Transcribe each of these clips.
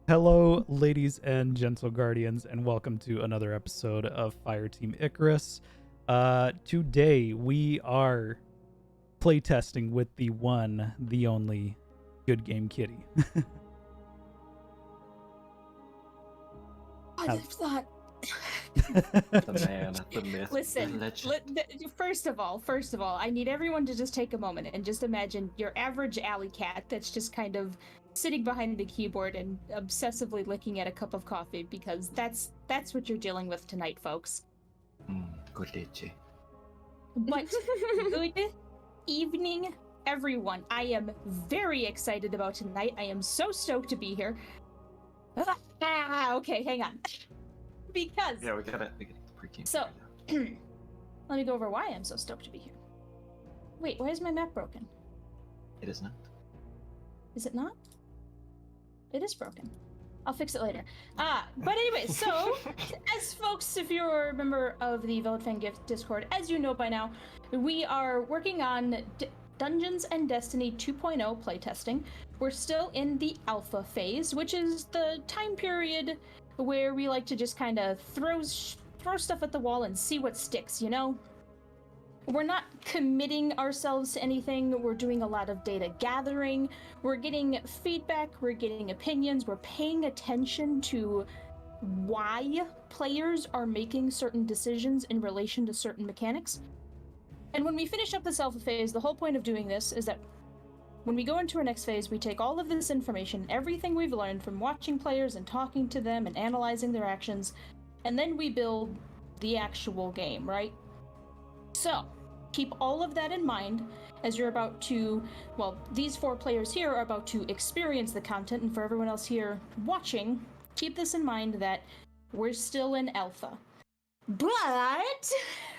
Hello, ladies and gentle guardians, and welcome to another episode of Fireteam Icarus. Today we are playtesting with the one, the only, Good Game Kitty. I just thought. The man, the myth, Listen, the legend. first of all, I need everyone to just take a moment and just imagine your average alley cat that's just kind of sitting behind the keyboard and obsessively licking at a cup of coffee, because that's what you're dealing with tonight, folks. Good leche. But good evening, everyone. I am very excited about tonight. I am so stoked to be here. Okay, hang on. Because Yeah, we gotta get the pre-game. So, let me go over why I'm so stoked to be here. Wait, why is my map broken? It is not. Is it not? It is broken. I'll fix it later. But anyway, so, as folks, if you're a member of the Velvet Fan Gift Discord, as you know by now, we are working on Dungeons and Destiny 2.0 playtesting. We're still in the alpha phase, which is the time period where we like to just kind of throw stuff at the wall and see what sticks, you know? We're not committing ourselves to anything. We're doing a lot of data gathering. We're getting feedback. We're getting opinions. We're paying attention to why players are making certain decisions in relation to certain mechanics. And when we finish up this alpha phase, the whole point of doing this is that when we go into our next phase, we take all of this information, everything we've learned from watching players and talking to them and analyzing their actions, and then we build the actual game, right? So, keep all of that in mind as you're about to, well, these four players here are about to experience the content, and for everyone else here watching, keep this in mind that we're still in alpha. But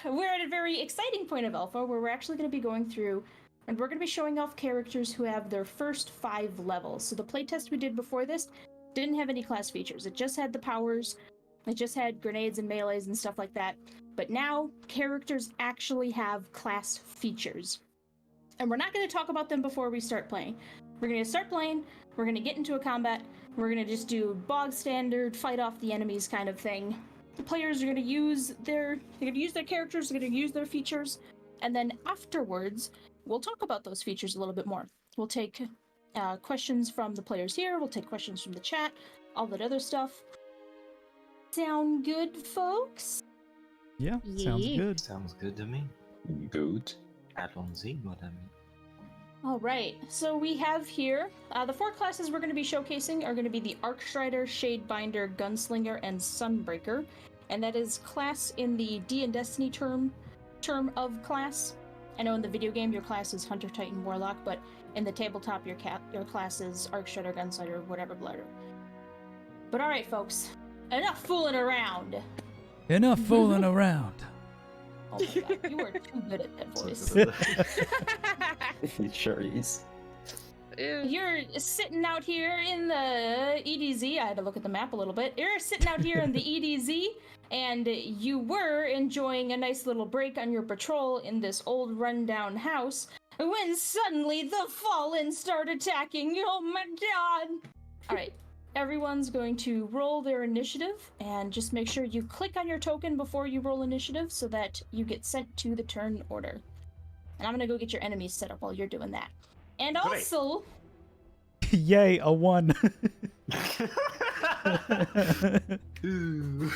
we're at a very exciting point of alpha where we're actually going to be going through and we're going to be showing off characters who have their first 5 levels. So the playtest we did before this didn't have any class features. It just had the powers. It just had grenades and melees and stuff like that. But now, characters actually have class features. And we're not going to talk about them before we start playing. We're going to start playing, we're going to get into a combat, we're going to just do bog standard, fight off the enemies kind of thing. The players are going to use their characters, they're going to use their features, and then afterwards, we'll talk about those features a little bit more. We'll take questions from the players here, we'll take questions from the chat, all that other stuff. Sound good, folks? Yeah, sounds good. Sounds good to me. Good. Allons-y, mon ami. All right, so we have here, the 4 classes we're going to be showcasing are going to be the Arcstrider, Shadebinder, Gunslinger, and Sunbreaker. And that is class in the D and Destiny term of class. I know in the video game your class is Hunter, Titan, Warlock, but in the tabletop your class is Arcstrider, Gunslinger, whatever blurter. But all right, folks, enough fooling around. Enough fooling around. Oh my god, you are too good at that voice. He sure is. You're sitting out here in the EDZ. I had to look at the map a little bit. You're sitting out here in the EDZ, and you were enjoying a nice little break on your patrol in this old rundown house when suddenly the Fallen start attacking. Oh my god! Alright, everyone's going to roll their initiative, and just make sure you click on your token before you roll initiative so that you get sent to the turn order. And I'm gonna go get your enemies set up while you're doing that. And also... Yay, a 1. Ooh.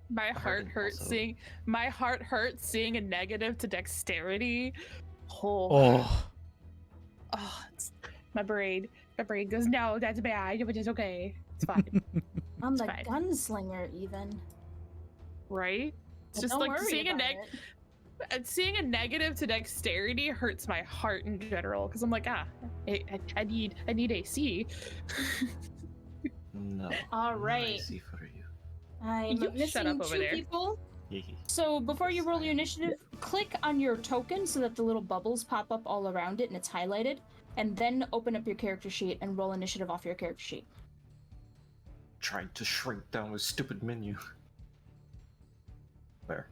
My heart hurts seeing a negative to dexterity. Oh. My brain goes, no, that's bad, but it's okay. It's fine. I'm the fine. gunslinger, even. Right? It's But just don't like worry seeing about it. seeing a negative to dexterity hurts my heart in general, because I'm like, I need AC. No. All right. I see for you. I'm You shut missing up over 2 there. people. Yee. So before you roll your initiative, click on your token so that the little bubbles pop up all around it and it's highlighted. And then open up your character sheet and roll initiative off your character sheet. Trying to shrink down a stupid menu. There.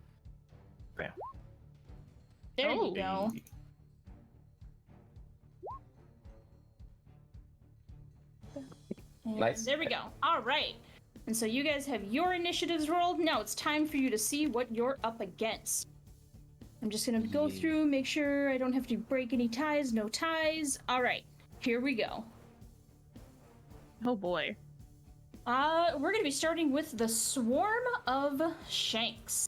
Bam. There Oh. you go. And Nice. there we go. All right. And so you guys have your initiatives rolled. Now it's time for you to see what you're up against. I'm just going to go Yeah. through, make sure I don't have to break any ties. No ties. All right. Here we go. Oh boy. We're going to be starting with the Swarm of Shanks.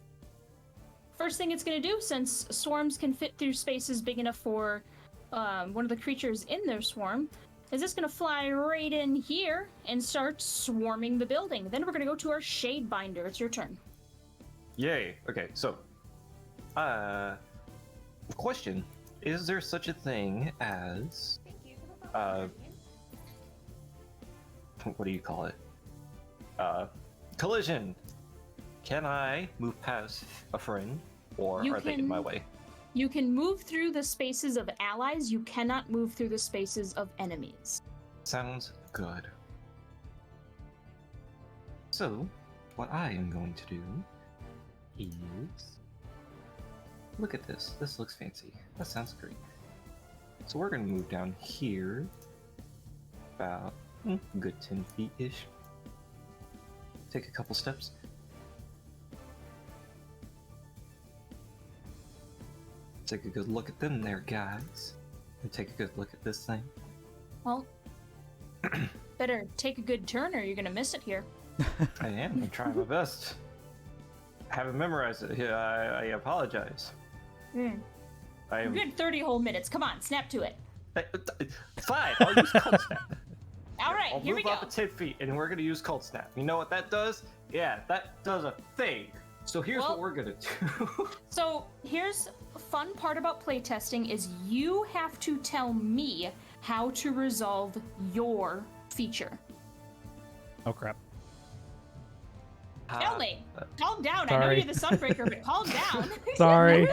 First thing it's going to do, since swarms can fit through spaces big enough for one of the creatures in their swarm, is it's going to fly right in here and start swarming the building. Then we're going to go to our Shade Binder. It's your turn. Yay. Okay, so, question: is there such a thing as what do you call it? Collision. Can I move past a friend, or You are they in my way? You can move through the spaces of allies. You cannot move through the spaces of enemies. Sounds good. So, what I am going to do is look at this. This looks fancy. That sounds great. So we're going to move down here about a good 10 feet-ish. Take a couple steps. Take a good look at them there, guys. And take a good look at this thing. Well, better take a good turn or you're going to miss it here. I am. I'm trying my best. I haven't memorized it. Yeah, I apologize. I am. Good 30 whole minutes. Come on, snap to it. Fine, I'll use Cold Snap. All right, I'll here we move go. up 10 feet, and we're gonna use Cold Snap. You know what that does? Yeah, that does a thing. So here's Well- what we're gonna do. So here's a fun part about playtesting is you have to tell me how to resolve your feature. Oh crap. Tell me. Calm down. I know Sorry. you're the Sunbreaker, but calm down. Sorry.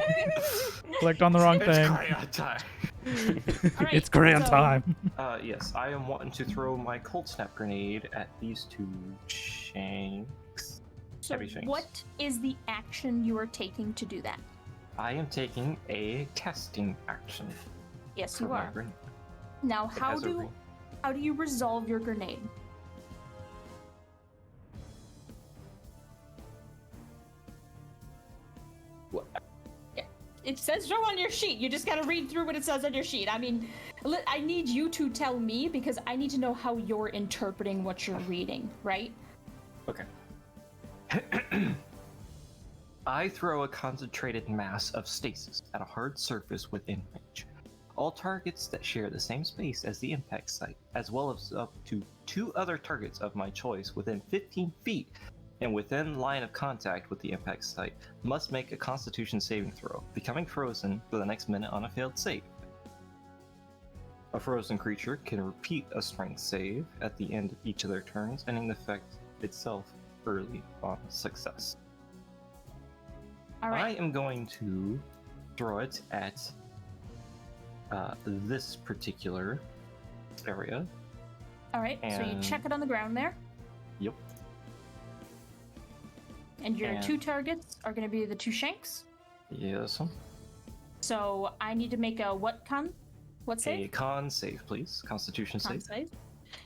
Clicked on the wrong It's thing. crayon time. All right, It's crayon so- time. Yes, I am wanting to throw my Cold Snap grenade at these two shanks. So Heavy shanks. what is the action you are taking to do that? I am taking a casting action. Yes, for you my are. grenade. Now, It how has a do ring. how do you resolve your grenade? What? It says so on your sheet. You just gotta read through what it says on your sheet. I mean, I need you to tell me because I need to know how you're interpreting what you're reading, right? Okay. I throw a concentrated mass of stasis at a hard surface within range. All targets that share the same space as the impact site, as well as up to 2 other targets of my choice within 15 feet and within line of contact with the impact site, must make a Constitution saving throw, becoming frozen for the next minute on a failed save. A frozen creature can repeat a strength save at the end of each of their turns, ending the effect itself early on success. All I right. am going to throw it at this particular area. All right. So you and- check it on the ground there, Yep. and your And- 2 targets are going to be the 2 shanks. Yes. So I need to make a what con? What A save? con save, please. Constitution Con save. save.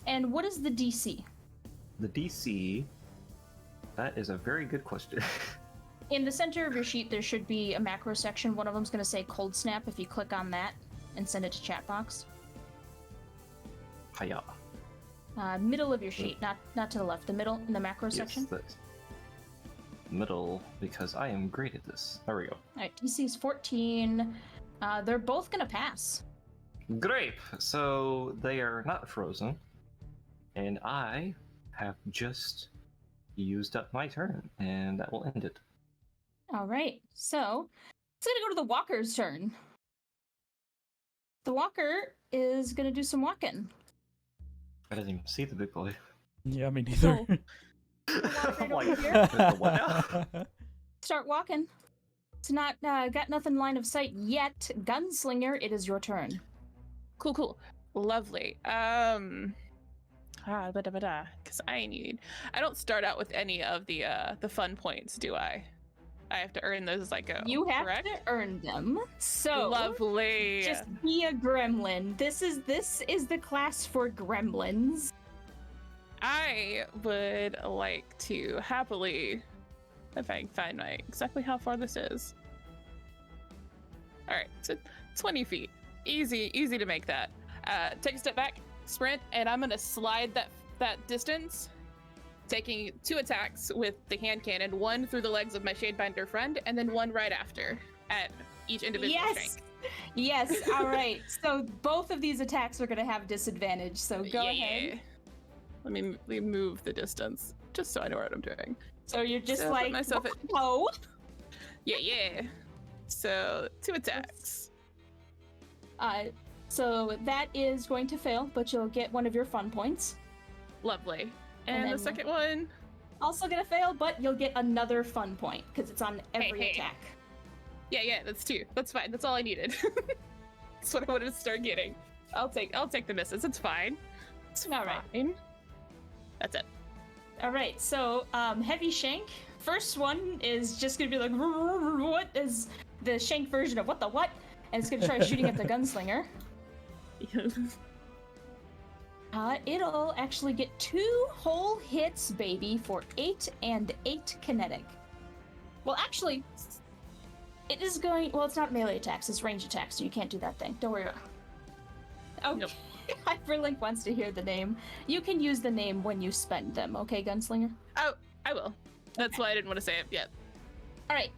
And what is the DC? The DC. That is a very good question. In the center of your sheet, there should be a macro section. One of them's going to say Cold Snap. If you click on that and send it to chat box. Hiya. Middle of your sheet, not to the left. The middle in the macro section. Yes, the middle, because I am great at this. There we go. All right, DC is 14. They're both going to pass. Great. So they are not frozen, and I have just used up my turn, and that will end it. All right, so it's going to go to the walker's turn. The walker is going to do some walking. I didn't even see the big boy. Yeah, me neither. I'm like, over here. what now? Start walking. It's not got nothing line of sight yet. Gunslinger, it is your turn. Cool. Lovely. Because I don't start out with any of the fun points, do I? I have to earn those as I go. You have correct? to earn them. So Lovely. just be a gremlin. This is the class for gremlins. I would like to happily, if I can find my exactly how far this is. All right, so 20 feet, easy to make that. Take a step back, sprint, and I'm gonna slide that distance, taking 2 attacks with the hand cannon, one through the legs of my Shadebinder friend, and then one right after at each individual shank. Yes. All right. So both of these attacks are going to have disadvantage. So go ahead. Yeah. Let me move the distance just so I know what I'm doing. So you're just So I put like, myself at- oh. Yeah. So 2 attacks. So that is going to fail, but you'll get one of your fun points. Lovely. And And then- the second one. Also gonna fail, but you'll get another fun point because it's on every Hey. attack. Yeah, that's 2. That's fine. That's all I needed. That's what I wanted to start getting. I'll take the misses. It's fine. It's All right. fine. That's it. All right. So heavy shank. First one is just gonna be like, what is the shank version of what the what? And it's gonna try shooting at the gunslinger. It'll actually get 2 whole hits, baby, for 8 and 8 kinetic. Well, actually, it is going. Well, it's not melee attacks; it's range attacks, so you can't do that thing. Don't worry about it. Oh, Nope. Hyperlink wants to hear the name. You can use the name when you spend them, okay, gunslinger? Oh, I will. That's why I didn't want to say it yet. All right.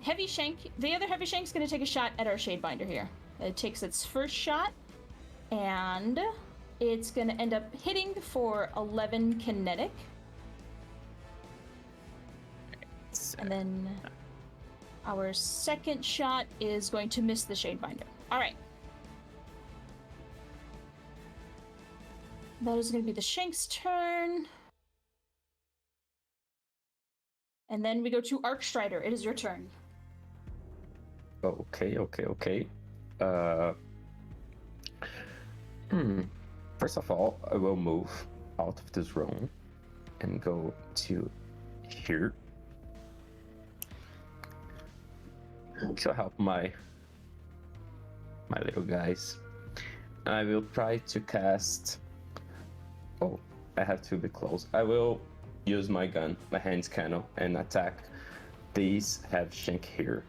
Heavy shank. The other heavy shank's gonna take a shot at our Shadebinder here. It takes its first shot, and it's gonna end up hitting for 11 kinetic, So, and then our second shot is going to miss the Shadebinder. All right. That is going to be the Shank's turn. And then we go to Arcstrider. It is your turn. Okay. First of all, I will move out of this room and go to here to help my little guys. And I will try to cast. Oh, I have to be close. I will use my gun, my hand cannon, and attack these heavy shank here.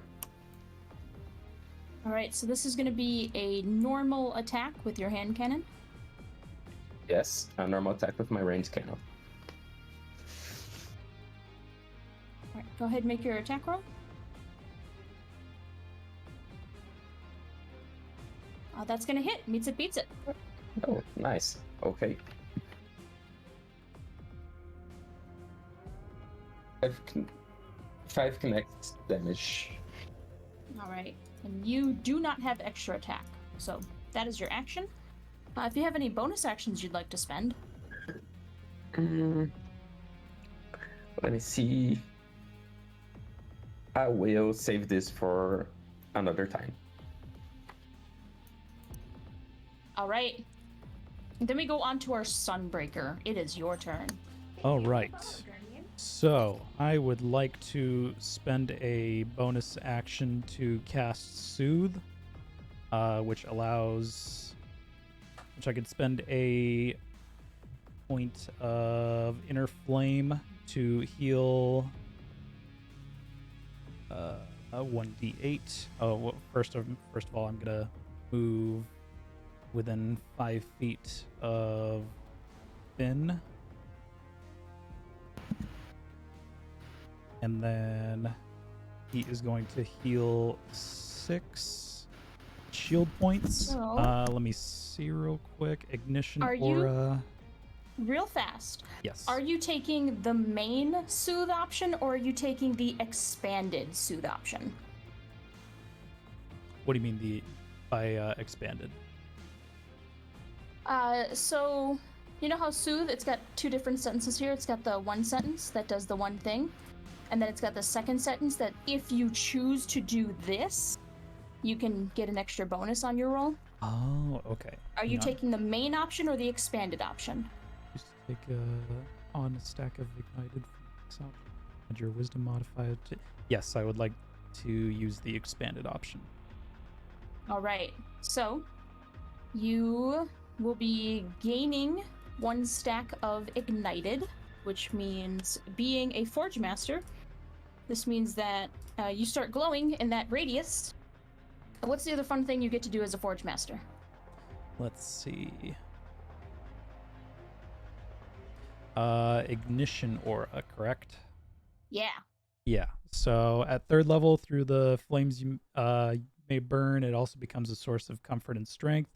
All right, so this is going to be a normal attack with your hand cannon. Yes, a normal attack with my range cannon. All right, go ahead and make your attack roll. That's going to hit. Meets it, beats it. Oh, nice. Okay. 5 connect damage. All right, and you do not have extra attack, so that is your action. If you have any bonus actions you'd like to spend. Let me see. I will save this for another time. All right. Then we go on to our Sunbreaker. It is your turn. All right. So I would like to spend a bonus action to cast Soothe, which I could spend a point of Inner Flame to heal a 1d8. Oh, well, first of all, I'm gonna move within 5 feet of Finn. And then he is going to heal 6 shield points. So- Let me see real quick. Ignition Are you- aura. Real fast. Yes. Are you taking the main Soothe option or are you taking the expanded Soothe option? What do you mean by expanded? So you know how Soothe, it's got 2 different sentences here. It's got the one sentence that does the one thing, and then it's got the second sentence that if you choose to do this, you can get an extra bonus on your roll. Oh, okay. Are you Hang on. taking the main option or the expanded option? Just take on a stack of ignited from option. Add your wisdom modifier to. Yes, I would like to use the expanded option. All right. So you will be gaining 1 stack of ignited, which means being a Forge Master. This means that you start glowing in that radius. What's the other fun thing you get to do as a Forge Master? Let's see. Ignition aura, correct? Yeah. Yeah. So at 3rd level, through the flames you may burn, it also becomes a source of comfort and strength.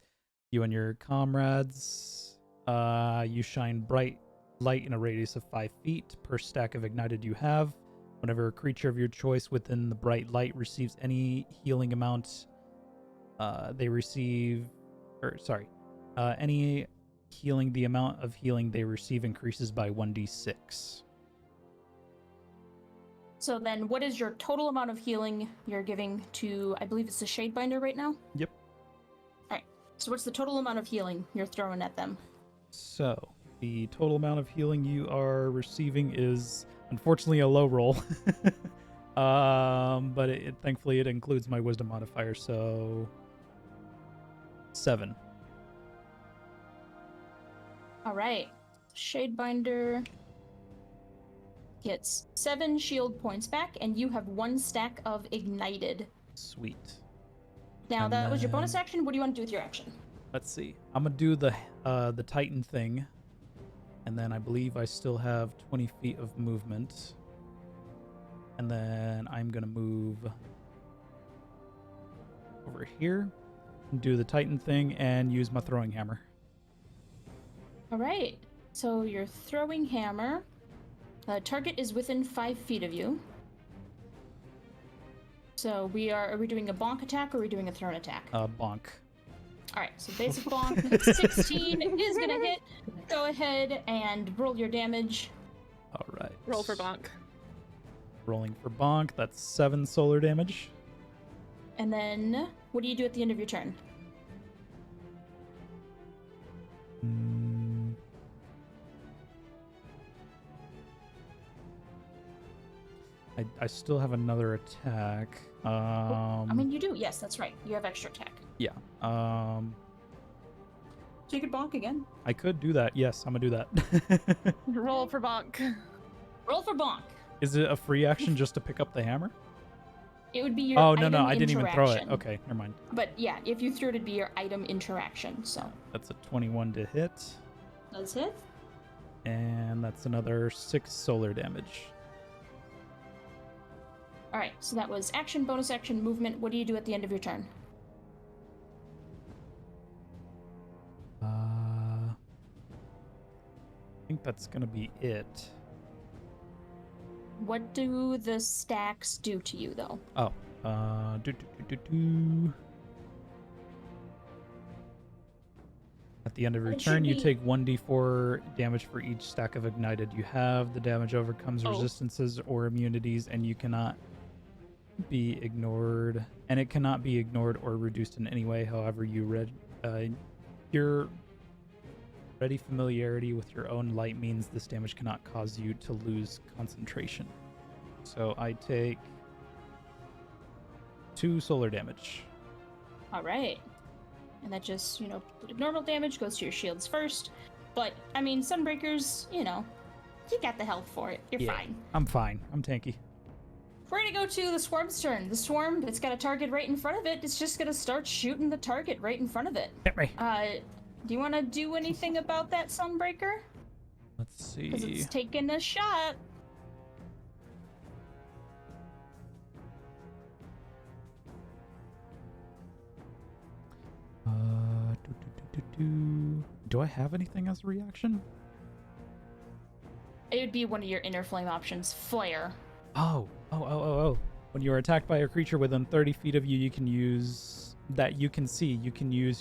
You and your comrades, you shine bright light in a radius of 5 feet per stack of ignited you have. Whenever a creature of your choice within the bright light receives any healing amount, any healing, the amount of healing they receive increases by 1d6. So then what is your total amount of healing you're giving to, I believe it's the Shadebinder right now? Yep. Alright, so what's the total amount of healing you're throwing at them? So, the total amount of healing you are receiving is unfortunately a low roll. But thankfully it includes my wisdom modifier, so 7. Alright, Shadebinder gets 7 shield points back, and you have 1 stack of ignited. Sweet. Now, And that was your then- bonus action. What do you want to do with your action? Let's see. I'm gonna do the Titan thing, and then I believe I still have 20 feet of movement. And then I'm gonna move over here, and do the Titan thing, and use my throwing hammer. Alright, so your throwing hammer. Target is within 5 feet of you. So are we doing a bonk attack or are we doing a thrown attack? Bonk. Alright, so basic bonk. 16 is gonna hit. Go ahead and roll your damage. All right. Roll for bonk. Rolling for bonk. That's 7 solar damage. And then, what do you do at the end of your turn? I still have another attack. I mean, you do. Yes, that's right. You have extra attack. Yeah. So you could bonk again. I could do that. Yes, I'm gonna do that. Roll for bonk. Roll for bonk. Is it a free action just to pick up the hammer? It would be your Oh, item no, I didn't even throw it. interaction. Okay, never mind. But yeah, if you threw it, it'd be your item interaction. So That's a 21 to hit. does hit. And that's another 6 solar damage. All right. So that was action, bonus action, movement. What do you do at the end of your turn? I think that's gonna be it. What do the stacks do to you, though? Oh, At the end of your It should turn, you be- take 1d4 damage for each stack of ignited you have. The damage overcomes Oh. resistances or immunities, and you cannot be ignored. And it cannot be ignored or reduced in any way. However, your ready familiarity with your own light means this damage cannot cause you to lose concentration. So I take 2 solar damage. All right. And that just, normal damage goes to your shields first. But, I mean, Sunbreakers, you got the health for it. You're Yeah. fine. I'm fine. I'm tanky. We're gonna go to the Swarm's turn. The Swarm, it's got a target right in front of it. It's just gonna start shooting the target right in front of it. Hit me. Do you want to do anything about that, Sunbreaker? Let's see. Because it's taking a shot. Do I have anything as a reaction? It would be one of your inner flame options. Flare. Oh. When you are attacked by a creature within 30 feet of you, you can use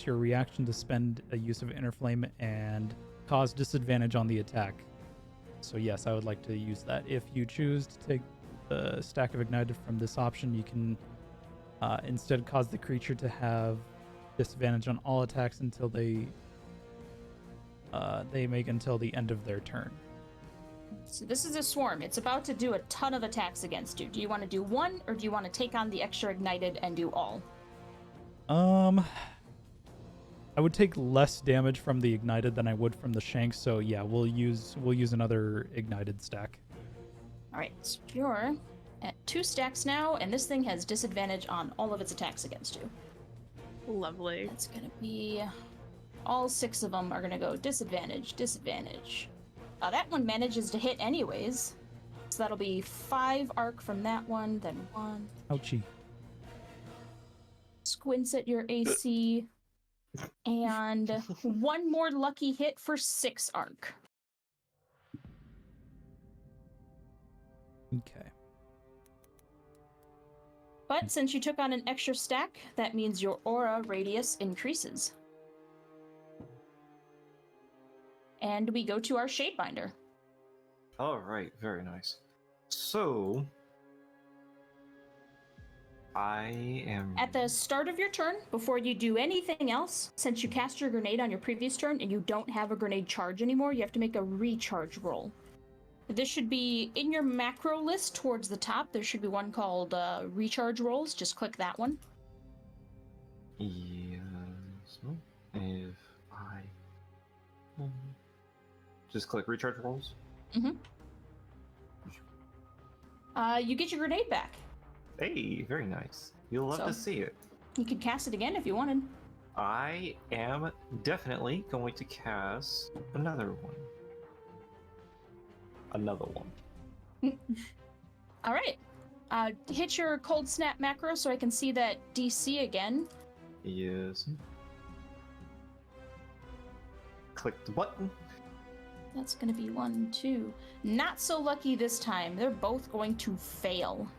your reaction to spend a use of inner flame and cause disadvantage on the attack. So yes, I would like to use that. If you choose to take the stack of ignited from this option, you can instead cause the creature to have disadvantage on all attacks until they make until the end of their turn. So this is a Swarm. It's about to do a ton of attacks against you. Do you want to do one, or do you want to take on the extra ignited and do all? I would take less damage from the ignited than I would from the shank. So yeah, we'll use another ignited stack. All right, so you're at 2 stacks now, and this thing has disadvantage on all of its attacks against you. Lovely. That's gonna be all 6 of them are gonna go disadvantage, disadvantage. That one manages to hit anyways, so that'll be 5 arc from that one, then 1. Ouchie. Squints at your AC, and 1 more lucky hit for 6 arc. Okay. But since you took on an extra stack, that means your aura radius increases. And we go to our Shadebinder. All right, very nice. So, I am At the start of your turn, before you do anything else, since you cast your grenade on your previous turn and you don't have a grenade charge anymore, you have to make a recharge roll. This should be in your macro list towards the top. There should be one called recharge rolls. Just click that one. Yes. If I just click recharge rolls. You get your grenade back. Hey, very nice. You'll love to So- see it. You could cast it again if you wanted. I am definitely going to cast another one. Another one. All right. Hit your cold snap macro so I can see that DC again. Yes. Click the button. That's going to be 1, 2. Not so lucky this time. They're both going to fail.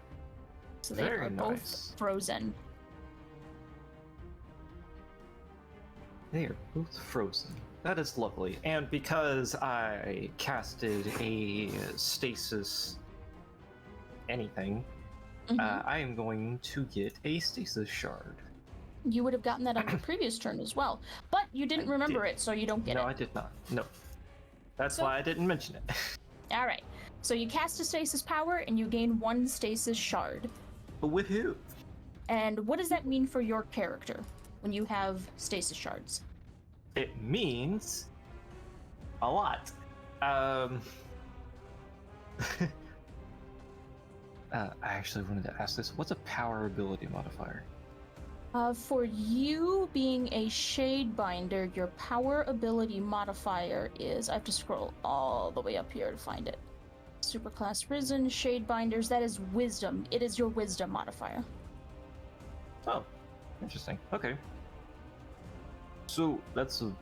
So they Very are nice. both frozen. They are both frozen. That is lovely. And because I casted a stasis anything, I am going to get a stasis shard. You would have gotten that on your previous turn as well. But you didn't I remember did. it, so you don't get No, it. I did not. No. That's So- why I didn't mention it. All right. So you cast a stasis power and you gain 1 stasis shard. Woohoo! And what does that mean for your character when you have stasis shards? It means a lot. I actually wanted to ask this. What's a power ability modifier? For you being a Shadebinder, your power ability modifier is... I have to scroll all the way up here to find it. Superclass Risen, Shadebinders, that is Wisdom. It is your Wisdom modifier. Oh, interesting. Okay. So that's a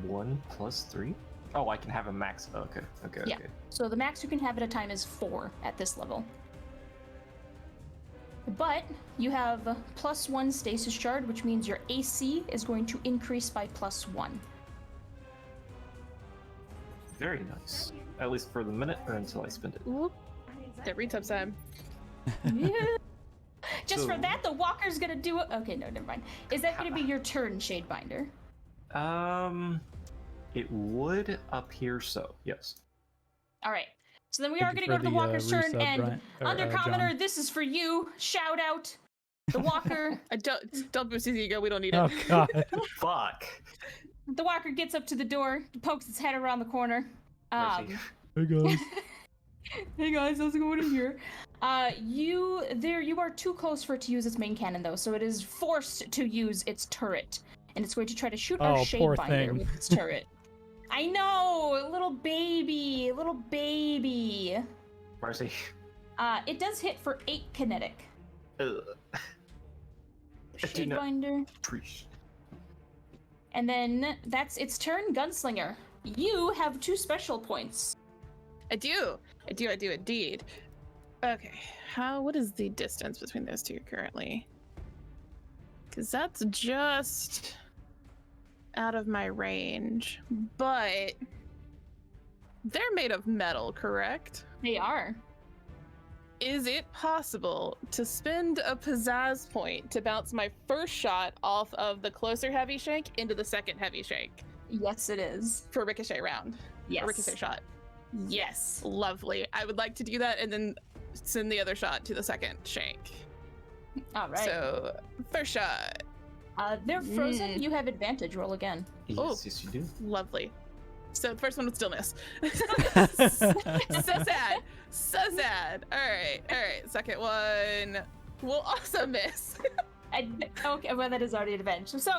1 plus 3? Oh, I can have a max. Okay, okay, Yeah. okay. So the max you can have at a time is 4 at this level. But you have +1 stasis shard, which means your AC is going to increase by +1. Very nice. At least for the minute or until I spend it. Whoop. That retub time. Yeah. Just for So- that, the walker's gonna do it. Okay, no, never mind. Is that gonna be your turn, Shadebinder? It would appear so. Yes. All right. So then we Thank are you going to for go to the walker's turn, resub, and Brian- or, Undercommoner, John. this is for you. Shout out. The walker. Don't boost his ego. We don't need it. Oh god. Fuck. The walker gets up to the door, pokes its head around the corner. Mercy. Hey guys. Hey guys, how's it going in here? You are too close for it to use its main cannon though, so it is forced to use its turret, and it's going to try to shoot our Oh, poor Shadebinder thing. with its turret. I know, little baby. Mercy. It does hit for 8 kinetic. Ugh. I do not Shadebinder. appreciate. And then that's its turn, Gunslinger. You have 2 special points. I do indeed. Okay, what is the distance between those two currently? Because that's just out of my range, but they're made of metal, correct? They are. Is it possible to spend a pizzazz point to bounce my first shot off of the closer heavy shank into the second heavy shank Yes, it is. for a ricochet round? Yes. A ricochet shot. Yes. Lovely. I would like to do that and then send the other shot to the second shank. All right. So, first shot. They're frozen. Mm. You have advantage. Roll again. Yes, yes, you do. Lovely. So the first one would still miss. So sad. So sad. All right. Second one will also miss. Okay, well that is already an advantage. So,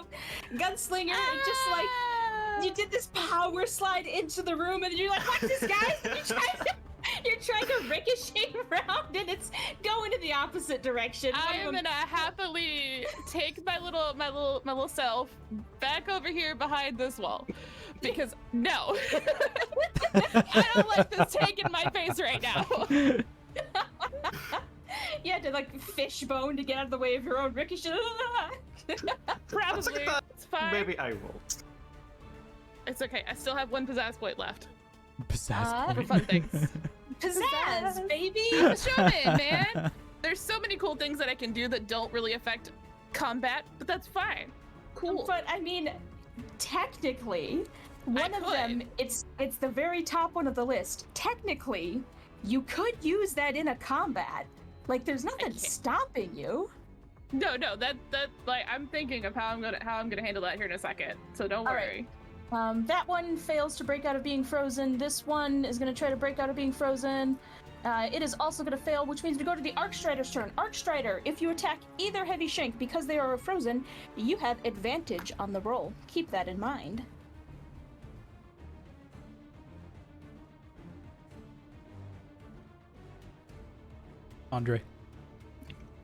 Gunslinger, just like you did this power slide into the room, and you're like, "Watch this, guys!" You're trying to ricochet around, and it's going in the opposite direction. I am gonna happily take my little self back over here behind this wall, because no, I don't like this taking my face right now. You had to like fishbone to get out of the way of your own ricochet. Probably. It's fine. Maybe I rolled. It's okay. I still have one pizzazz point left. Pizzazz For fun things. Pizzazz, baby! I'm a showman, man. There's so many cool things that I can do that don't really affect combat, but that's fine. Cool. But I mean, technically, one of could. them, it's the very top one of the list. Technically, you could use that in a combat. Like, there's nothing can't. stopping you. No, that like I'm thinking of how I'm gonna handle that here in a second. So don't All worry. right. That one fails to break out of being frozen. This one is going to try to break out of being frozen. It is also going to fail, which means we go to the Arcstrider's turn. Arcstrider, if you attack either Heavy Shank because they are frozen, you have advantage on the roll. Keep that in mind. Andre.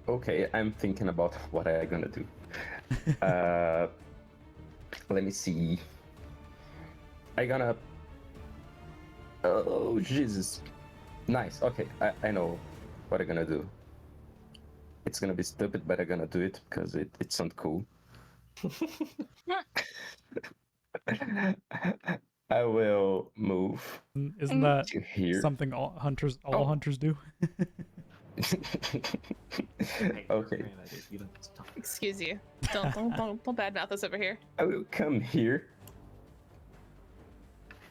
Okay, I'm thinking about what I'm gonna do. Let me see. Oh, Jesus. Nice. Okay, I know what I'm gonna do. It's gonna be stupid, but I'm gonna do it because it sounds cool. I will move Isn't that to here. something all hunters do? Okay. Excuse you. Don't badmouth us over here. I will come here.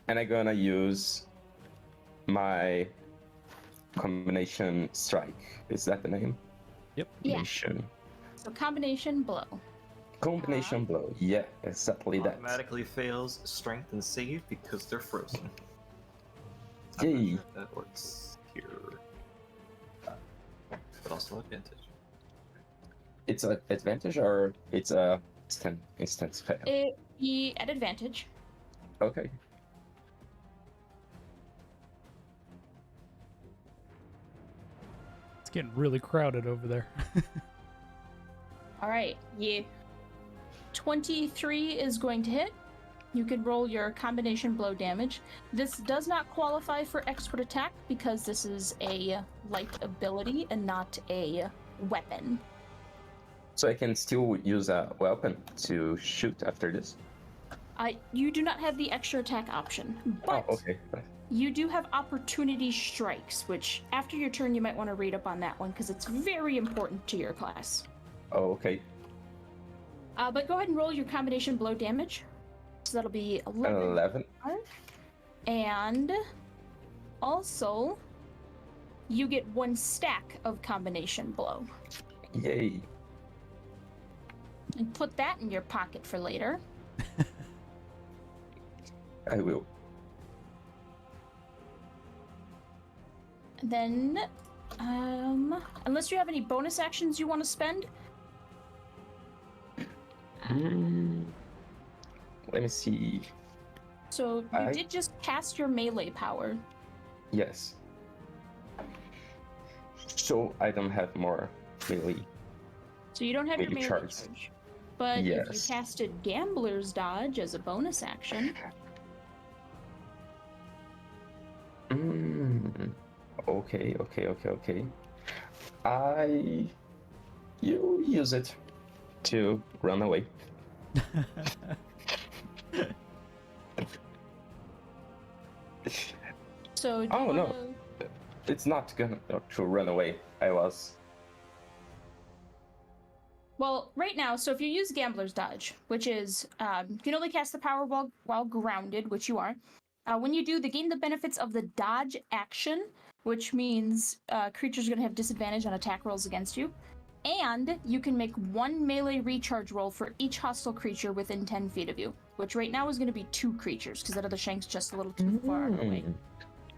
And I'm gonna use my combination strike. Is that the name? Yep. Yeah. Combination. So combination blow. Combination blow. Yeah, exactly that. Automatically fails strength and save because they're frozen. Yay. I'm not sure if that works here. But also advantage. It's an advantage or it's a instant fail? It be at advantage. Okay. It's getting really crowded over there. All right. Yeah. 23 is going to hit. You can roll your combination blow damage. This does not qualify for expert attack because this is a light ability and not a weapon. So I can still use a weapon to shoot after this? You do not have the extra attack option, but Oh, okay. you do have opportunity strikes, which after your turn you might want to read up on that one because it's very important to your class. Oh, okay. But go ahead and roll your combination blow damage. So that'll be 11. 11. And also, you get 1 stack of combination blow. Yay. And put that in your pocket for later. I will. And then, unless you have any bonus actions you want to spend, Let me see. so you did just cast your melee power. Yes. So I don't have more melee. So you don't have your Maybe melee charge. charge. But if Yes. you casted Gambler's Dodge as a bonus action, Okay. You use it to run away. so do Oh, you no. wanna- It's not gonna to run away. I was. Well, right now, so if you use Gambler's Dodge, which is, you can only cast the power while grounded, which you are. When you do, they gain the benefits of the dodge action, which means creatures are going to have disadvantage on attack rolls against you. And you can make 1 melee recharge roll for each hostile creature within 10 feet of you, which right now is going to be 2 creatures because that other shank's just a little too far away.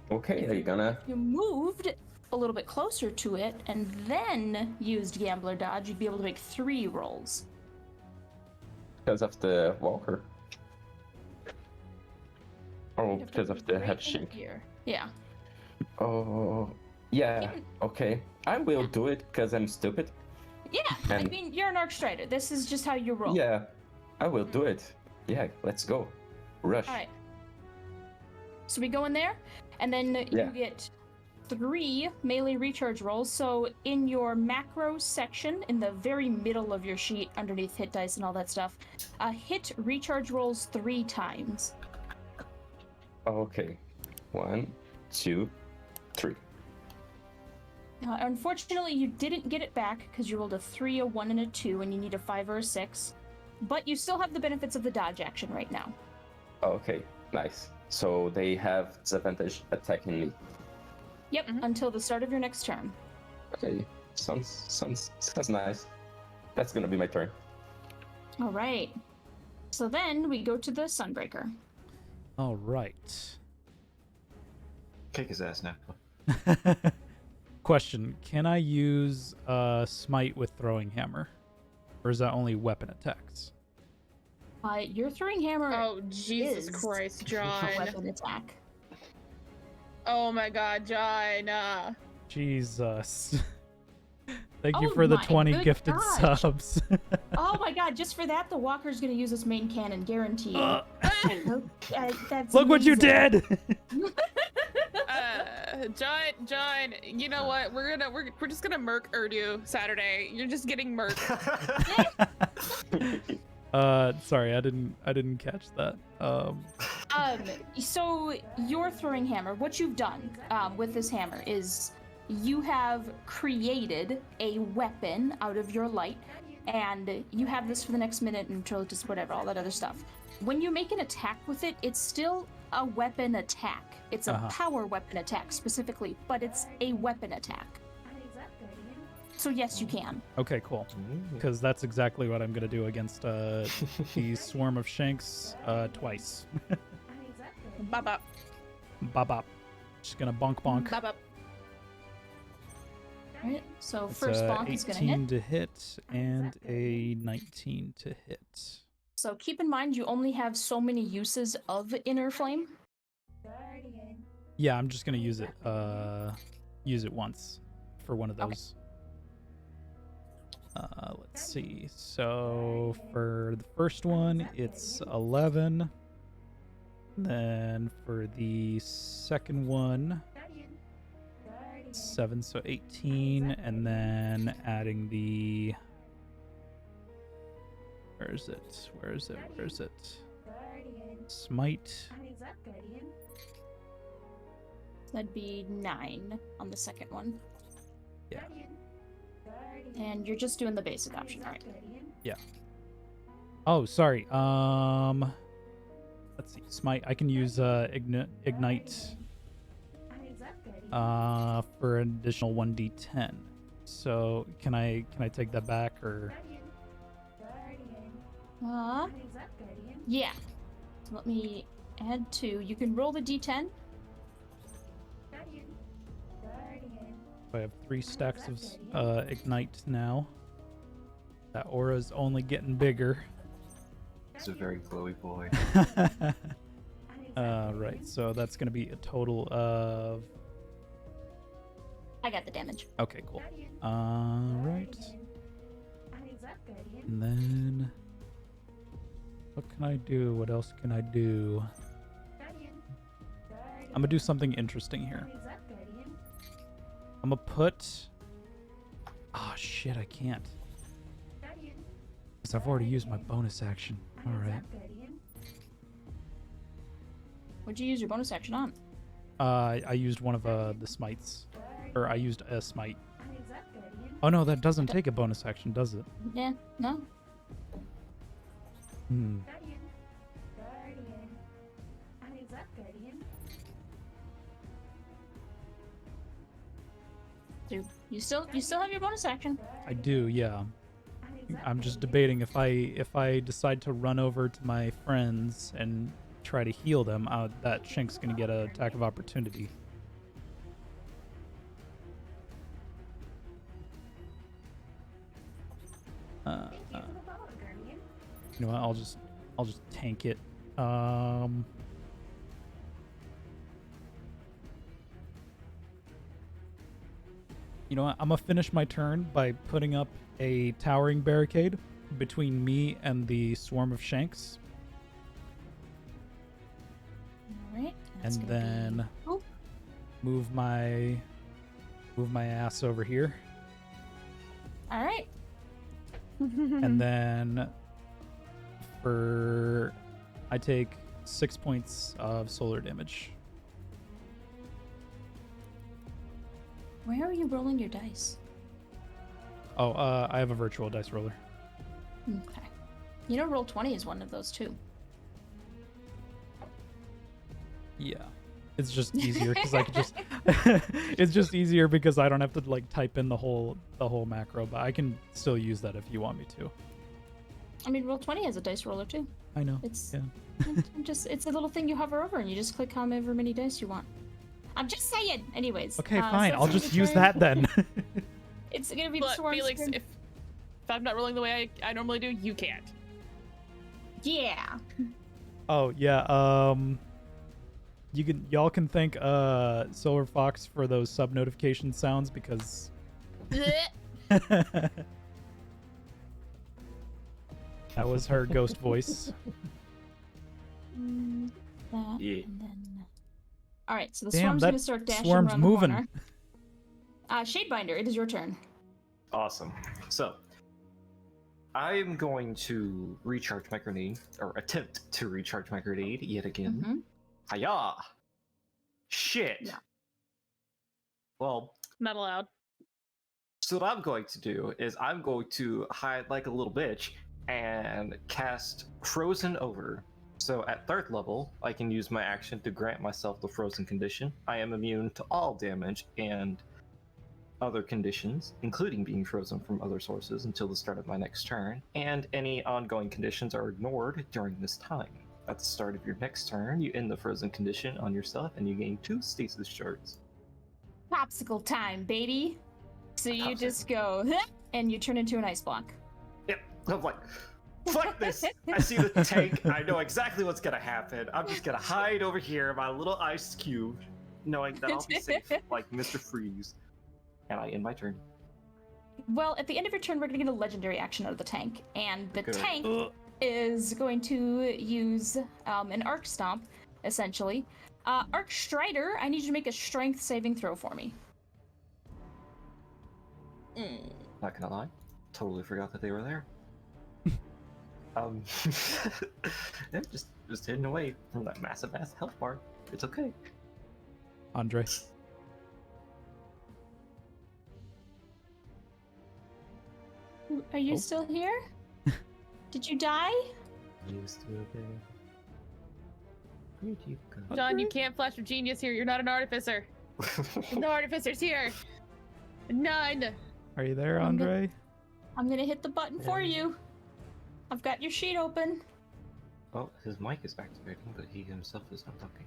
Okay, If are you gonna? you moved a little bit closer to it and then used Gambler Dodge, you'd be able to make 3 rolls. Because of the walker. Oh, You have to because of move the right head in shink. here. Yeah. Oh, yeah. Even- Okay, I will do it because I'm stupid. Yeah, I And- mean, you're an Arc Strider. This is just how you roll. Yeah, I will do it. Yeah, let's go. Rush. All right. So we go in there, and then Yeah. you get 3 melee recharge rolls. So in your macro section, in the very middle of your sheet, underneath hit dice and all that stuff, hit recharge rolls 3 times. Okay. 1, 2, 3. Unfortunately, you didn't get it back because you rolled a 3, a 1, and a 2, and you need a 5 or a 6. But you still have the benefits of the dodge action right now. Okay, nice. So they have disadvantage attacking me. Yep, until the start of your next turn. Okay, sounds nice. That's gonna be my turn. All right. So then we go to the Sunbreaker. All right. Kick his ass now. Question: can I use smite with throwing hammer, or is that only weapon attacks? Your throwing hammer Oh, Jesus is Christ, a John. weapon attack. Oh my God, John. Jesus. Thank you Oh for the my 20 good gifted gosh. subs. Oh my god, just for that, the Walker's gonna use his main cannon, guaranteed. That's Look what you amazing. did! John, you know what? We're just gonna murk Urdu Saturday. You're just getting murked. Sorry, I didn't catch that. So your throwing hammer, what you've done with this hammer is you have created a weapon out of your light, and you have this for the next minute until just whatever, all that other stuff. When you make an attack with it, it's still a weapon attack. It's a power weapon attack specifically, but it's a weapon attack. So yes, you can. Okay, cool. Because that's exactly what I'm gonna do against the swarm of shanks twice. Bop bop. Bop bop. Just gonna bonk bonk. Bop, bop. Alright, so It's first a bonk is gonna 18 hit. to hit and a 19 to hit. So keep in mind you only have so many uses of Inner Flame. Yeah, I'm just gonna use it once for one of those. Let's see. So for the first one, it's 11. Then for the second one, 7, so 18, and then adding the... Where is it? Smite. That'd be 9 on the second one. Yeah. And you're just doing the basic option, alright. Yeah. Oh, sorry. Let's see. Smite. I can use ignite for an additional 1d10. So can I take that back, or? Yeah. So let me add 2. You can roll the d10. I have 3 stacks of ignite now. That aura's only getting bigger. He's a very glowy boy. Right, so that's gonna be a total of... I got the damage. Okay, cool. Right. And then... What can I do? What else can I do? I'm gonna do something interesting here. I'm gonna put... Oh, shit, I can't. Because I've already used my bonus action. Alright. What'd you use your bonus action on? I used one of the smites. Or I used a smite. Oh no, that doesn't take a bonus action, does it? Yeah, no. Hmm. You still have your bonus action. I do, yeah. I'm just debating if I decide to run over to my friends and try to heal them, that Shink's gonna get an attack of opportunity. You know what? I'll just tank it. You know what? I'm gonna finish my turn by putting up a towering barricade between me and the swarm of Shanks, All right. and then move my ass over here, All right. and then I take 6 points of solar damage. Where are you rolling your dice? Oh, I have a virtual dice roller. Okay. You know, Roll20 is one of those too. Yeah. It's just easier because I could just it's just easier because I don't have to like type in the whole macro, but I can still use that if you want me to. I mean, Roll20 has a dice roller too. I know. It's Yeah. it's a little thing you hover over and you just click however many dice you want. I'm just saying. Anyways. Okay, so fine. it's I'll gonna just be use turn- that then. It's gonna be the But swarm's Felix, turn. if I'm not rolling the way I normally do, you can't. Yeah. Oh, yeah. Y'all can thank Silver Fox for those sub notification sounds because that was her ghost voice. That, Yeah. and then... All right, so the Damn, swarm's that gonna start dashing swarm's around moving. the corner. Shadebinder, it is your turn. Awesome. So, I'm going to recharge my grenade, or attempt to recharge my grenade yet again. Mhm. Hiya! Shit! Yeah. Well, Not allowed. so what I'm going to do is I'm going to hide like a little bitch and cast Frozen Over. So at 3rd level, I can use my action to grant myself the frozen condition. I am immune to all damage and other conditions, including being frozen from other sources until the start of my next turn, and any ongoing conditions are ignored during this time. At the start of your next turn, you end the frozen condition on yourself and you gain 2 stasis shards. Popsicle time, baby. So you Popsicle. just go, and you turn into an ice block. Yep, I'm like, fuck this! I see the tank, I know exactly what's gonna happen. I'm just gonna hide over here, my little ice cube, knowing that I'll be safe, like Mr. Freeze. And I end my turn. Well, at the end of your turn, we're gonna get a legendary action out of the tank, and the Good. tank is going to use an Arc Stomp, essentially. Arc Strider, I need you to make a Strength saving throw for me. Not gonna lie, totally forgot that they were there. Yeah, just hidden away from that massive ass health bar. It's okay. Andre. Are you Oh. still here? Did you die? Used to it there. Where'd you go? John, you can't flash of genius here. You're not an artificer. No artificers here. None. Are you there, I'm good. Andre? I'm gonna hit the button for you. I've got your sheet open. Well, his mic is activating, but he himself is not talking.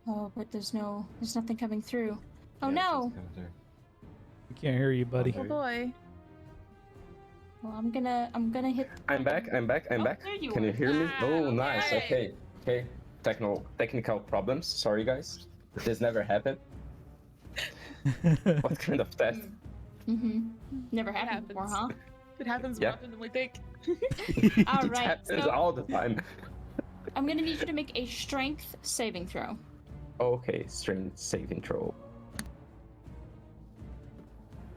Oh, but there's nothing coming through. Oh Yeah, no! it's coming through. We can't hear you, buddy. Oh boy. Well, I'm gonna hit. the I'm back. button. I'm back. I'm Oh, back. there you Can you are. hear me? Oh, nice. okay. Okay. Technical problems. Sorry, guys. This never happened. What kind of test? Mm-hmm. Never It happened before, huh? happens. It happens Yeah. more often than we think. All It right. happens So all the time. I'm gonna need you to make a Strength saving throw. Okay, strength saving throw.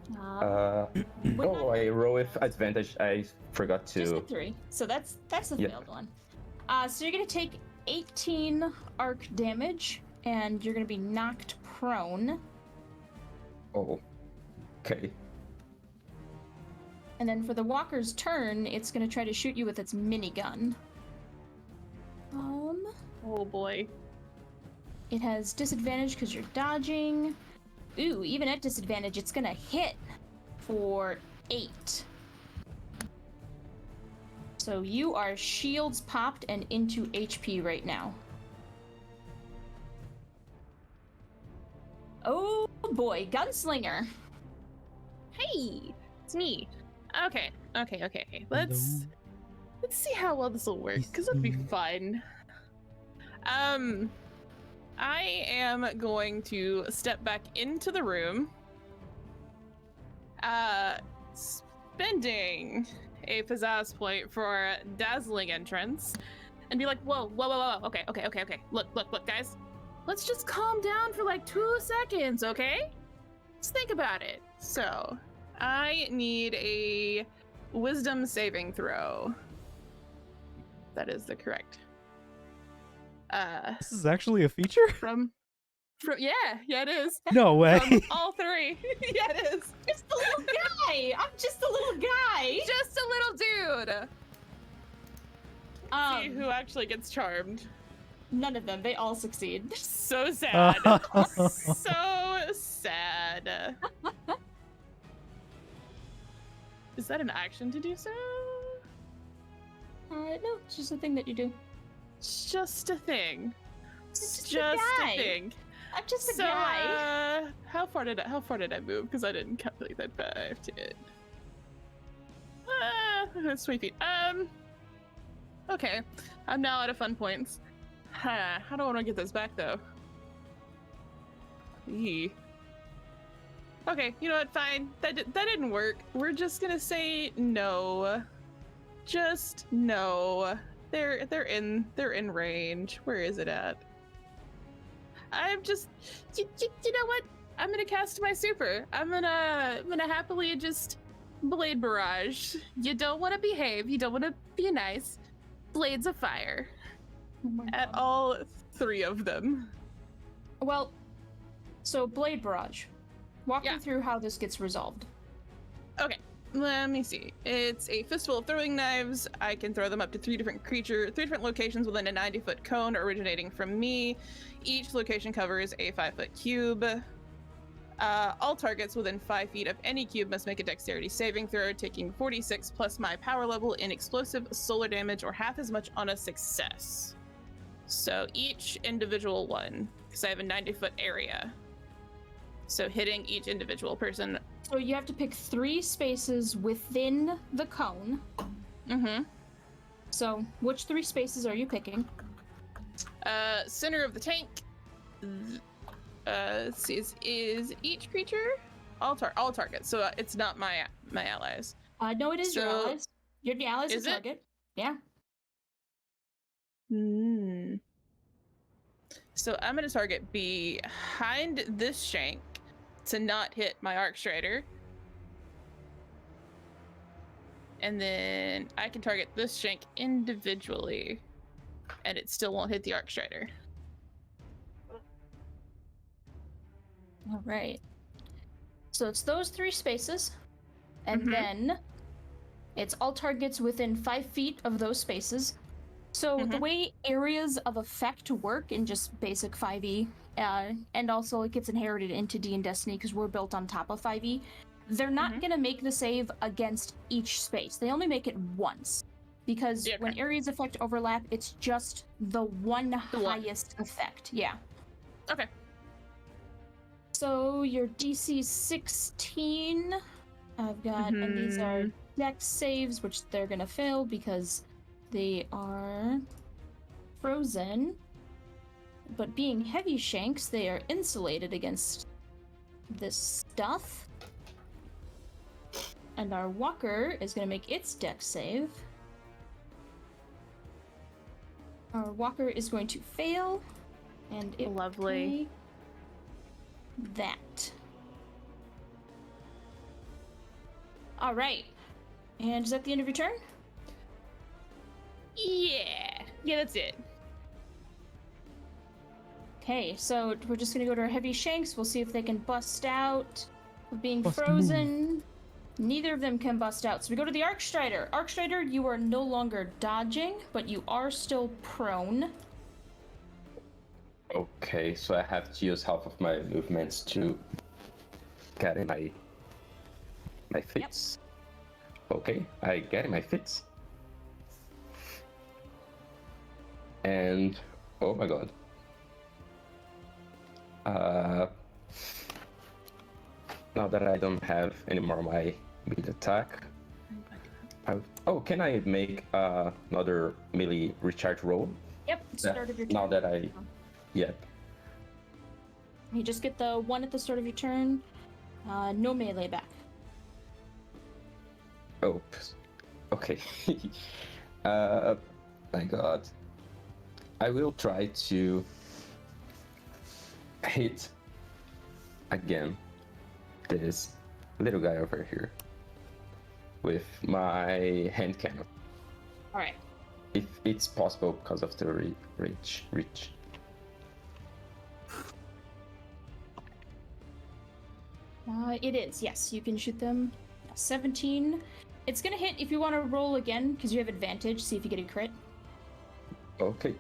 With Oh, I roll with advantage. I forgot just a to. 3. So that's the Yep. failed one. So you're gonna take 18 arc damage, and you're gonna be knocked prone. Oh, okay. And then for the walker's turn, it's gonna try to shoot you with its minigun. Oh boy. It has disadvantage because you're dodging. Ooh, even at disadvantage, it's gonna hit for 8. So you are shields popped and into HP right now. Oh boy, Gunslinger. Hey, it's me. Okay. Let's see how well this will work, because it'll be fun. I am going to step back into the room, spending a pizzazz point for dazzling entrance, and be like, whoa, okay. Look, guys. Let's just calm down for like 2 seconds, okay? Just think about it. So, I need a wisdom saving throw. That is the correct. This is actually a feature? From yeah, it is. No way. From all 3. Yeah, it is. Just a little guy. I'm just a little guy. Just a little dude. See who actually gets charmed. None of them. They all succeed. So sad. So sad. Is that an action to do so? No, it's just a thing that you do. It's just a thing. It's Just a a guy. thing. I'm just a So, guy. how far did I move? Because I didn't calculate that 5 to it. That's 20 feet. Okay. I'm now out of fun points. How do I want to get this back though? Eee. Okay, you know what? Fine. That didn't work. We're just gonna say no. Just no. They're in range. Where is it at? I'm just you know what? I'm gonna cast my super. I'm gonna happily just blade barrage. You don't want to behave. You don't want to be nice. Blades of fire Oh my at God. all 3 of them. Well, so Blade Barrage. Walk Yeah. me through how this gets resolved. Okay, let me see. It's a fistful of throwing knives. I can throw them up to 3 different locations within a 90-foot cone originating from me. Each location covers a 5-foot cube. All targets within 5 feet of any cube must make a dexterity saving throw, taking 46 plus my power level in explosive solar damage, or half as much on a success. So each individual one, because I have a 90-foot area. So hitting each individual person. So you have to pick 3 spaces within the cone. Mm-hmm. So which 3 spaces are you picking? Center of the tank. Is each creature all targets. So it's not my allies. No, it is your So- allies. Your allies Is a it? target. Yeah. So I'm gonna target behind this shank to not hit my Arc Strider. And then I can target this shank individually, and it still won't hit the Arc Strider. All right. So it's those 3 spaces, and Mhm. then it's all targets within 5 feet of those spaces. So the Mhm. way areas of effect work in just basic 5e, and also it gets inherited into D and Destiny because we're built on top of 5e, they're not Mhm. gonna make the save against each space. They only make it once. Because Yeah, when okay. areas effect overlap, it's just the one one. highest effect. Yeah. Okay. So your DC 16, I've got, and these are Mhm. dex saves, which they're gonna fail because they are frozen. But being heavy shanks, they are insulated against this stuff. And our walker is gonna make its dex save. Our walker is going to fail, and it will Lovely. take that. All right. And is that the end of your turn? Yeah, that's it. Okay, so we're just gonna go to our heavy shanks. We'll see if they can bust out of being Bust a frozen. Neither of them can bust out. So we go to the Arc Strider. Arc Strider, you are no longer dodging, but you are still prone. Okay, so I have to use half of my movements to getting my fits. Okay, I get my fits. And oh my god. Now that I don't have anymore my mid attack, can I make another melee recharge roll? Yep, start of your turn. Now that yep. You just get the one at the start of your turn. No melee back. Oops. Okay. My god. I will try to hit again this little guy over here with my hand cannon. All right. If it's possible because of the reach. It is, yes. You can shoot them. 17. It's gonna hit if you want to roll again, because you have advantage. See if you get a crit. Okay.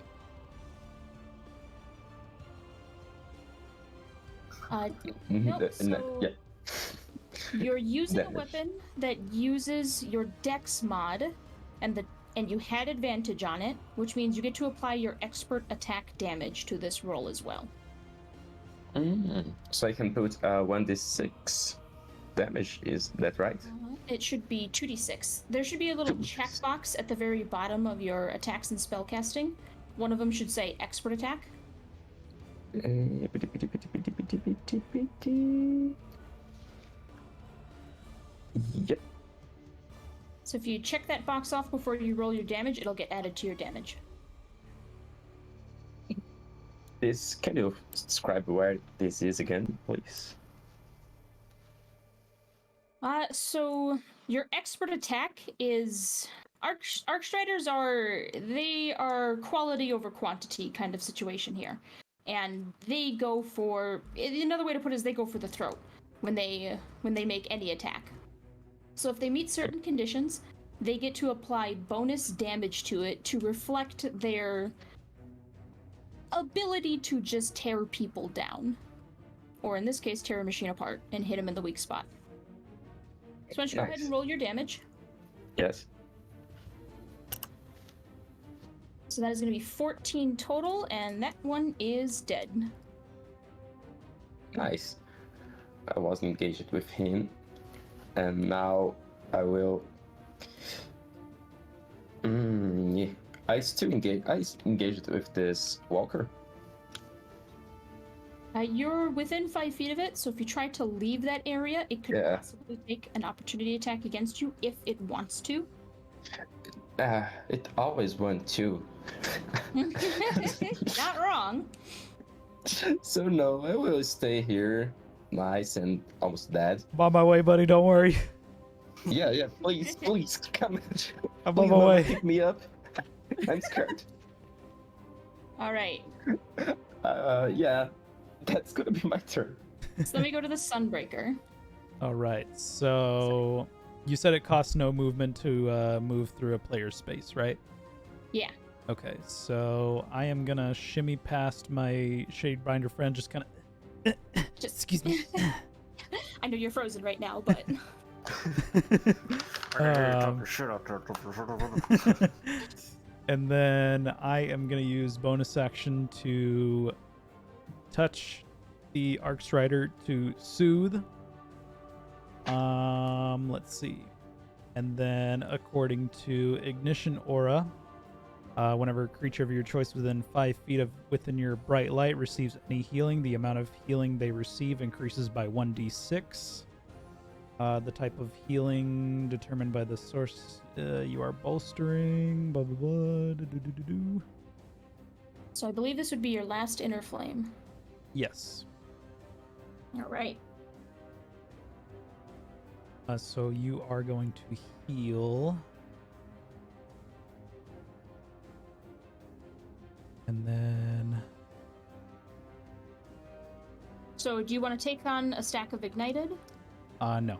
Nope, so yeah. you're using a Damage. weapon that uses your dex mod, and you had advantage on it, which means you get to apply your expert attack damage to this roll as well. So I can put 1d6 damage, is that right? It should be 2d6. There should be a little 2d6. checkbox at the very bottom of your attacks and spellcasting. One of them should say expert attack. Yep. So if you check that box off before you roll your damage, it'll get added to your damage. Can you describe where this is again, please? So your expert attack is Arcstriders are quality over quantity kind of situation here, and they go for, another way to put it is they go for the throat when they make any attack. So if they meet certain conditions, they get to apply bonus damage to it to reflect their ability to just tear people down, or in this case, tear a machine apart and hit them in the weak spot. So why don't you go ahead and roll your damage? Yes. So that is going to be 14 total, and that one is dead. Nice. I was engaged with him, and now I will. Yeah. I engaged with this walker. You're within 5 feet of it, so if you try to leave that area, it could possibly take an opportunity attack against you if it wants to. It always wants to. Not wrong. So no, I will stay here, nice and almost dead. I'm on my way, buddy. Don't worry. Yeah, please, come. I'm Please, on my Mama, way. pick me up. I'm scared. All right. Yeah, that's gonna be my turn. So let me go to the Sunbreaker. All right. So you said it costs no movement to move through a player's space, right? Yeah. Okay. So I am gonna shimmy past my Shadebinder friend, just kind of. Excuse me. I know you're frozen right now, but And then I am going to use bonus action to touch the Arcstrider to soothe. Let's see. And then according to Ignition Aura, whenever a creature of your choice within 5 feet within your bright light receives any healing, the amount of healing they receive increases by 1d6. The type of healing determined by the source you are bolstering, blah, blah, blah, do. so I believe this would be your last inner flame. Yes. All right. So you are going to heal. And then... So do you want to take on a stack of Ignited? No.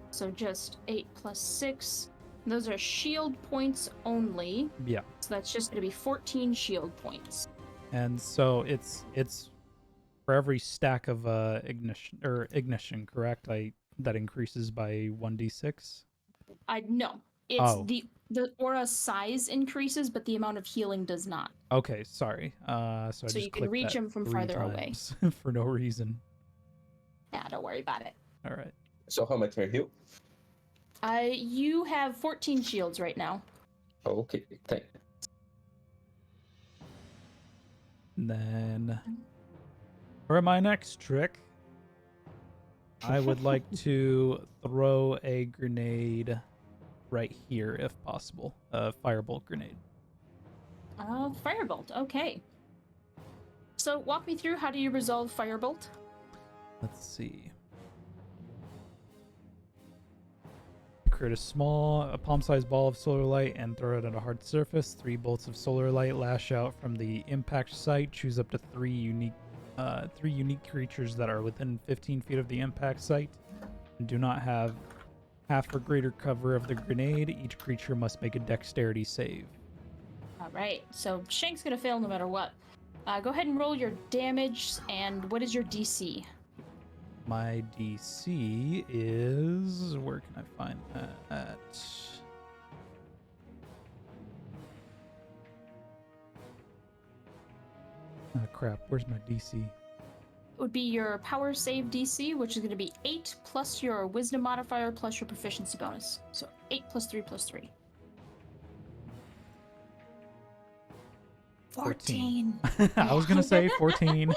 So just 8 plus 6. Those are shield points only. Yeah. So that's just going to be 14 shield points. And so it's For every stack of ignition, correct? That increases by 1d6. No. It's Oh. the aura size increases, but the amount of healing does not. Okay, sorry. So I So just you can clicked reach that him from 3 farther away. times for no reason. Yeah, don't worry about it. All right. So how much are you? You have 14 shields right now. Okay, thank you. And then for my next trick, I would like to throw a grenade right here if possible. A firebolt grenade. Firebolt. Okay. So walk me through, how do you resolve Firebolt? Let's see. Create a small, palm-sized ball of solar light and throw it at a hard surface. 3 bolts of solar light lash out from the impact site. Choose up to 3 unique creatures that are within 15 feet of the impact site and do not have half or greater cover of the grenade. Each creature must make a dexterity save. All right. So Shank's gonna fail no matter what. Go ahead and roll your damage. And what is your DC? My DC is... Where can I find that at? Oh, crap. Where's my DC? It would be your power save DC, which is going to be 8 plus your wisdom modifier plus your proficiency bonus. So 8 plus 3 plus 3. 14. I was going to say 14.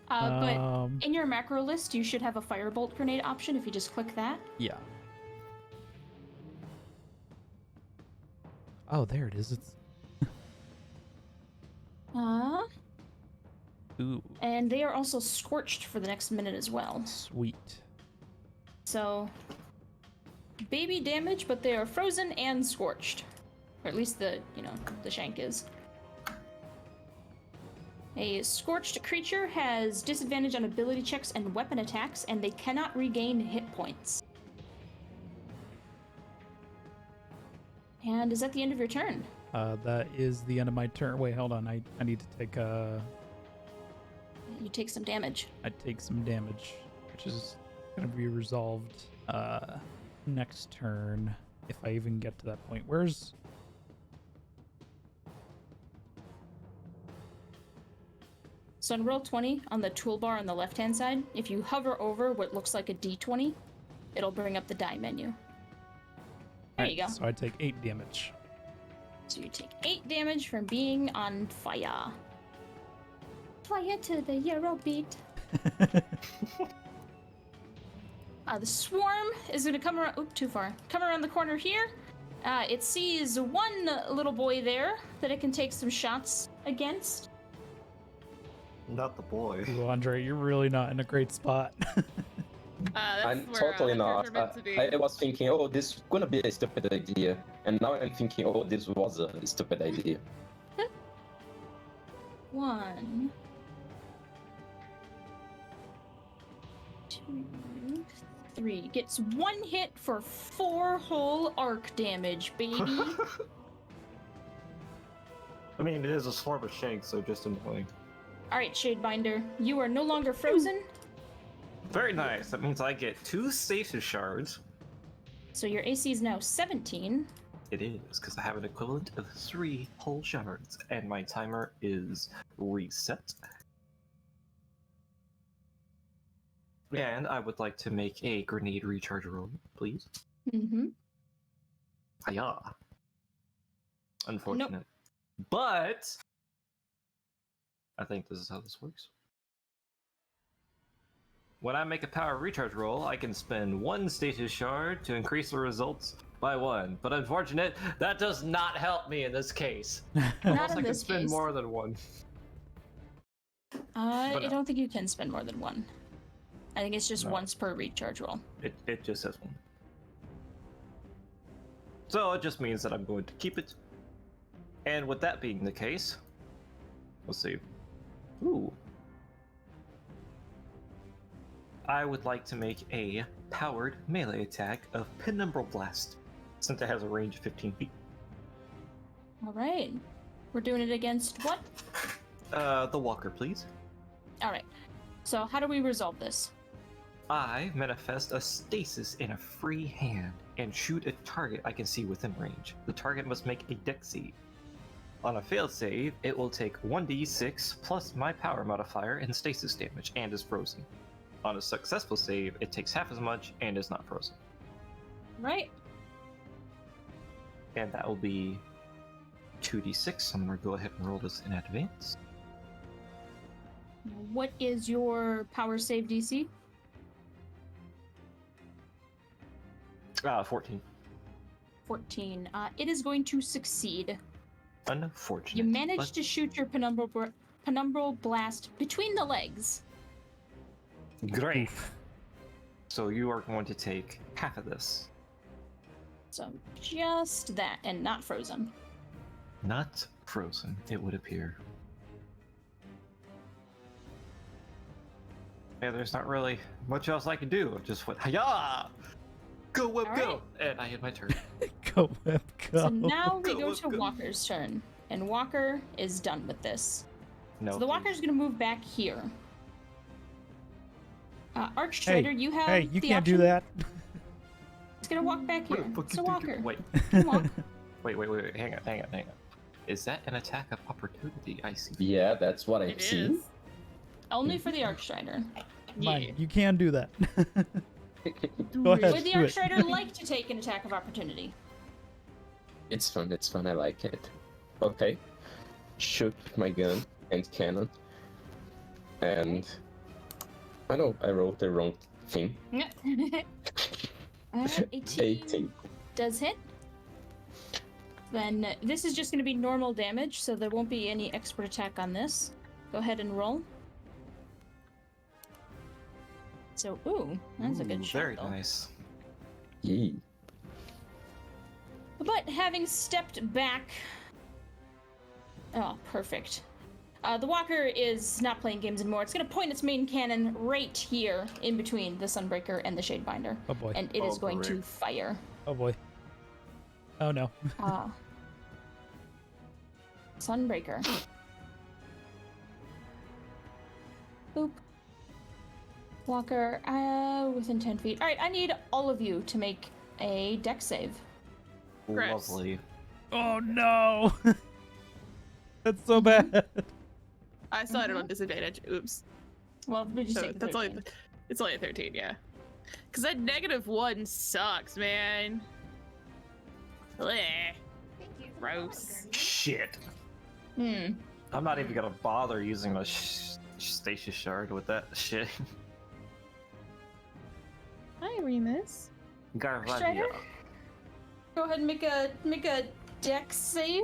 But in your macro list, you should have a firebolt grenade option if you just click that. Yeah. Oh, there it is. It's... Ooh. And they are also scorched for the next minute as well. Sweet. So, baby damage, but they are frozen and scorched. Or at least the shank is. A scorched creature has disadvantage on ability checks and weapon attacks, and they cannot regain hit points. And is that the end of your turn? That is the end of my turn. Wait, hold on. I need to take You take some damage. I take some damage, which is going to be resolved next turn, if I even get to that point. Where's... So on roll 20 on the toolbar on the left-hand side, if you hover over what looks like a D20, it'll bring up the die menu. There you go. So I take 8 damage. So you take 8 damage from being on fire. Fire to the Euro beat. The swarm is going to come around. Oop, too far. Come around the corner here. It sees one little boy there that it can take some shots against. Not the boy. Ooh, Andre, you're really not in a great spot. I'm totally not. I was thinking, oh, this is gonna be a stupid idea, and now I'm thinking, oh, this was a stupid idea. 1, 2, 3. Gets 1 hit for 4 whole arc damage, baby. I mean, it is a swarm of shanks, so just annoying. Alright, Shadebinder, you are no longer frozen. Very nice. That means I get 2 stasis shards. So your AC is now 17. It is, because I have an equivalent of 3 whole shards, and my timer is reset. And I would like to make a grenade recharge roll, please. Mm-hmm. Hiya. Unfortunate. Nope. But I think this is how this works. When I make a power recharge roll, I can spend 1 stasis shard to increase the results by 1. But unfortunate, that does not help me in this case. Not Unless in I can this spend case. more than 1. I don't think you can spend more than 1. I think it's just No. once per recharge roll. It just says 1. So it just means that I'm going to keep it. And with that being the case, let's see. Ooh. I would like to make a powered melee attack of Penumbral Blast, since it has a range of 15 feet. Alright. We're doing it against what? The walker, please. All right. So how do we resolve this? I manifest a stasis in a free hand and shoot a target I can see within range. The target must make a dex save. On a failed save, it will take 1d6 plus my power modifier and stasis damage and is frozen. On a successful save, it takes half as much and is not frozen. Right. And that will be 2d6. I'm going to go ahead and roll this in advance. What is your power save DC? 14. 14. It is going to succeed. Unfortunate. You managed but- to shoot your penumbral blast between the legs. Great. So you are going to take half of this. So just that, and not frozen. Not frozen, it would appear. Yeah, there's not really much else I can do. Just went, hiya! Go, whip, All go! And I hit my turn. Go, Whip, go. So now we Go, go let's to go. Walker's turn, and Walker is done with this. No. So the please. Walker's going to move back here. Archtrader, you have Hey, you the can't option. do that. It's going to walk back What here. the fuck So you do? Walker, Wait, come on. wait. Hang on. Is that an attack of opportunity? I see. Yeah, that's what I It see. is. Only for the Archstrider. Mine, you can do that. Go ahead. Would the do it. Archstrider like to take an attack of opportunity? It's fun, I like it. Okay. Shoot my gun and cannon. And... I know, I wrote the wrong thing. 18 18. does hit. Then this is just going to be normal damage, so there won't be any expert attack on this. Go ahead and roll. So, ooh, that's a good shot. Very though. nice. Yee. But having stepped back. Oh, perfect. The Walker is not playing games anymore. It's going to point its main cannon right here in between the Sunbreaker and the Shadebinder. Oh boy. And it is Oh, going to great. fire. Oh boy. Oh no. Sunbreaker. Boop. Walker, within 10 feet. Alright, I need all of you to make a dex save. Gross. Lovely. Oh no. That's so bad. I still had it on disadvantage. Oops. Well, we just So take the that's only 13. it's only a 13, yeah. Cause that -1 sucks, man. Bleh. Gross. Shit. Hmm. I'm not even gonna bother using my stasis shard with that shit. Hi, Remus. Garvadia. Strider? Go ahead and make a dex save.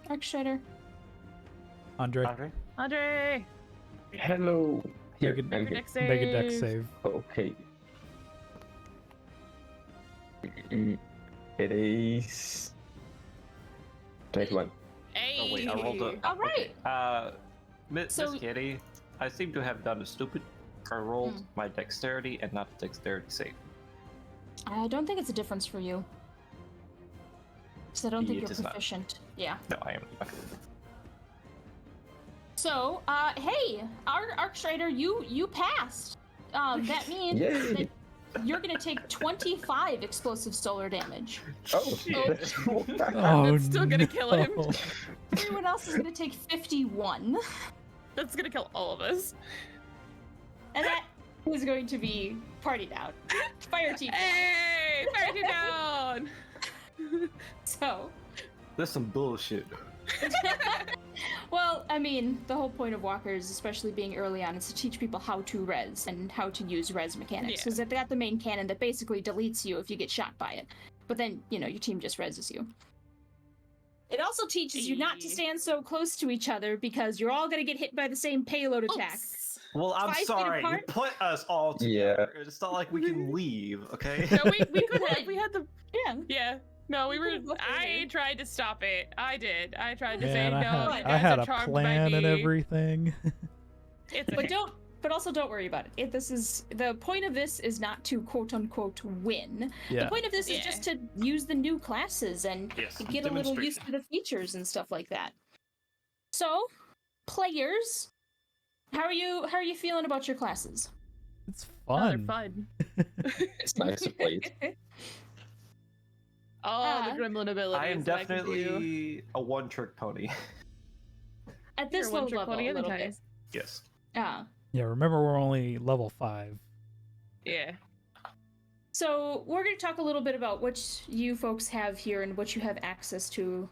Archstrider. Andre, Andre? Andre, Hello. Here, Make I'm your here. dex save. make a dex save. Okay. It is 21. Hey. Oh wait, I rolled a. All right. Okay. Miss So- Kitty, I seem to have done a stupid. I rolled my dexterity and not the dexterity save. I don't think it's a difference for you. Because I don't think It you're is not. proficient. Yeah. No, I am. So, hey, Archstrider, you passed. That means Yay. that you're gonna take 25 explosive solar damage. Oh, Oh, That's still gonna kill him. no. Everyone else is gonna take 51. That's gonna kill all of us. And that is going to be partied out. Fire team. Hey, fire you down. So, That's some bullshit. well, I mean, the whole point of walkers, especially being early on, is to teach people how to res and how to use res mechanics. Yeah. Because they've got the main cannon that basically deletes you if you get shot by it. But then, your team just reses you. It also teaches you not to Hey. stand so close to each other because you're all going to get hit by the same payload attack. Oops. Well, I'm 5 feet sorry. You apart? put us all together. It's not like we can leave, okay? No, we could have. We had the. Yeah. Yeah. No, we You were. could've left it I there. tried to stop it. I did. I tried to Man, say no. I you had, guys I had are a charmed plan by and me. everything. It's But okay. but also don't worry about it. This is the point of this is not to quote unquote win. Yeah. The point of this is just to use the new classes and get a little used to the features and stuff like that. So, players, how are you feeling about your classes? It's Oh, they're fun. fun. It's nice to play it. Oh, the gremlin abilities. I am that can do. definitely a one-trick pony. At this You're low one-trick level, pony a little anytime. bit. Yes. Yeah, remember we're only level 5. Yeah. So we're going to talk a little bit about what you folks have here and what you have access to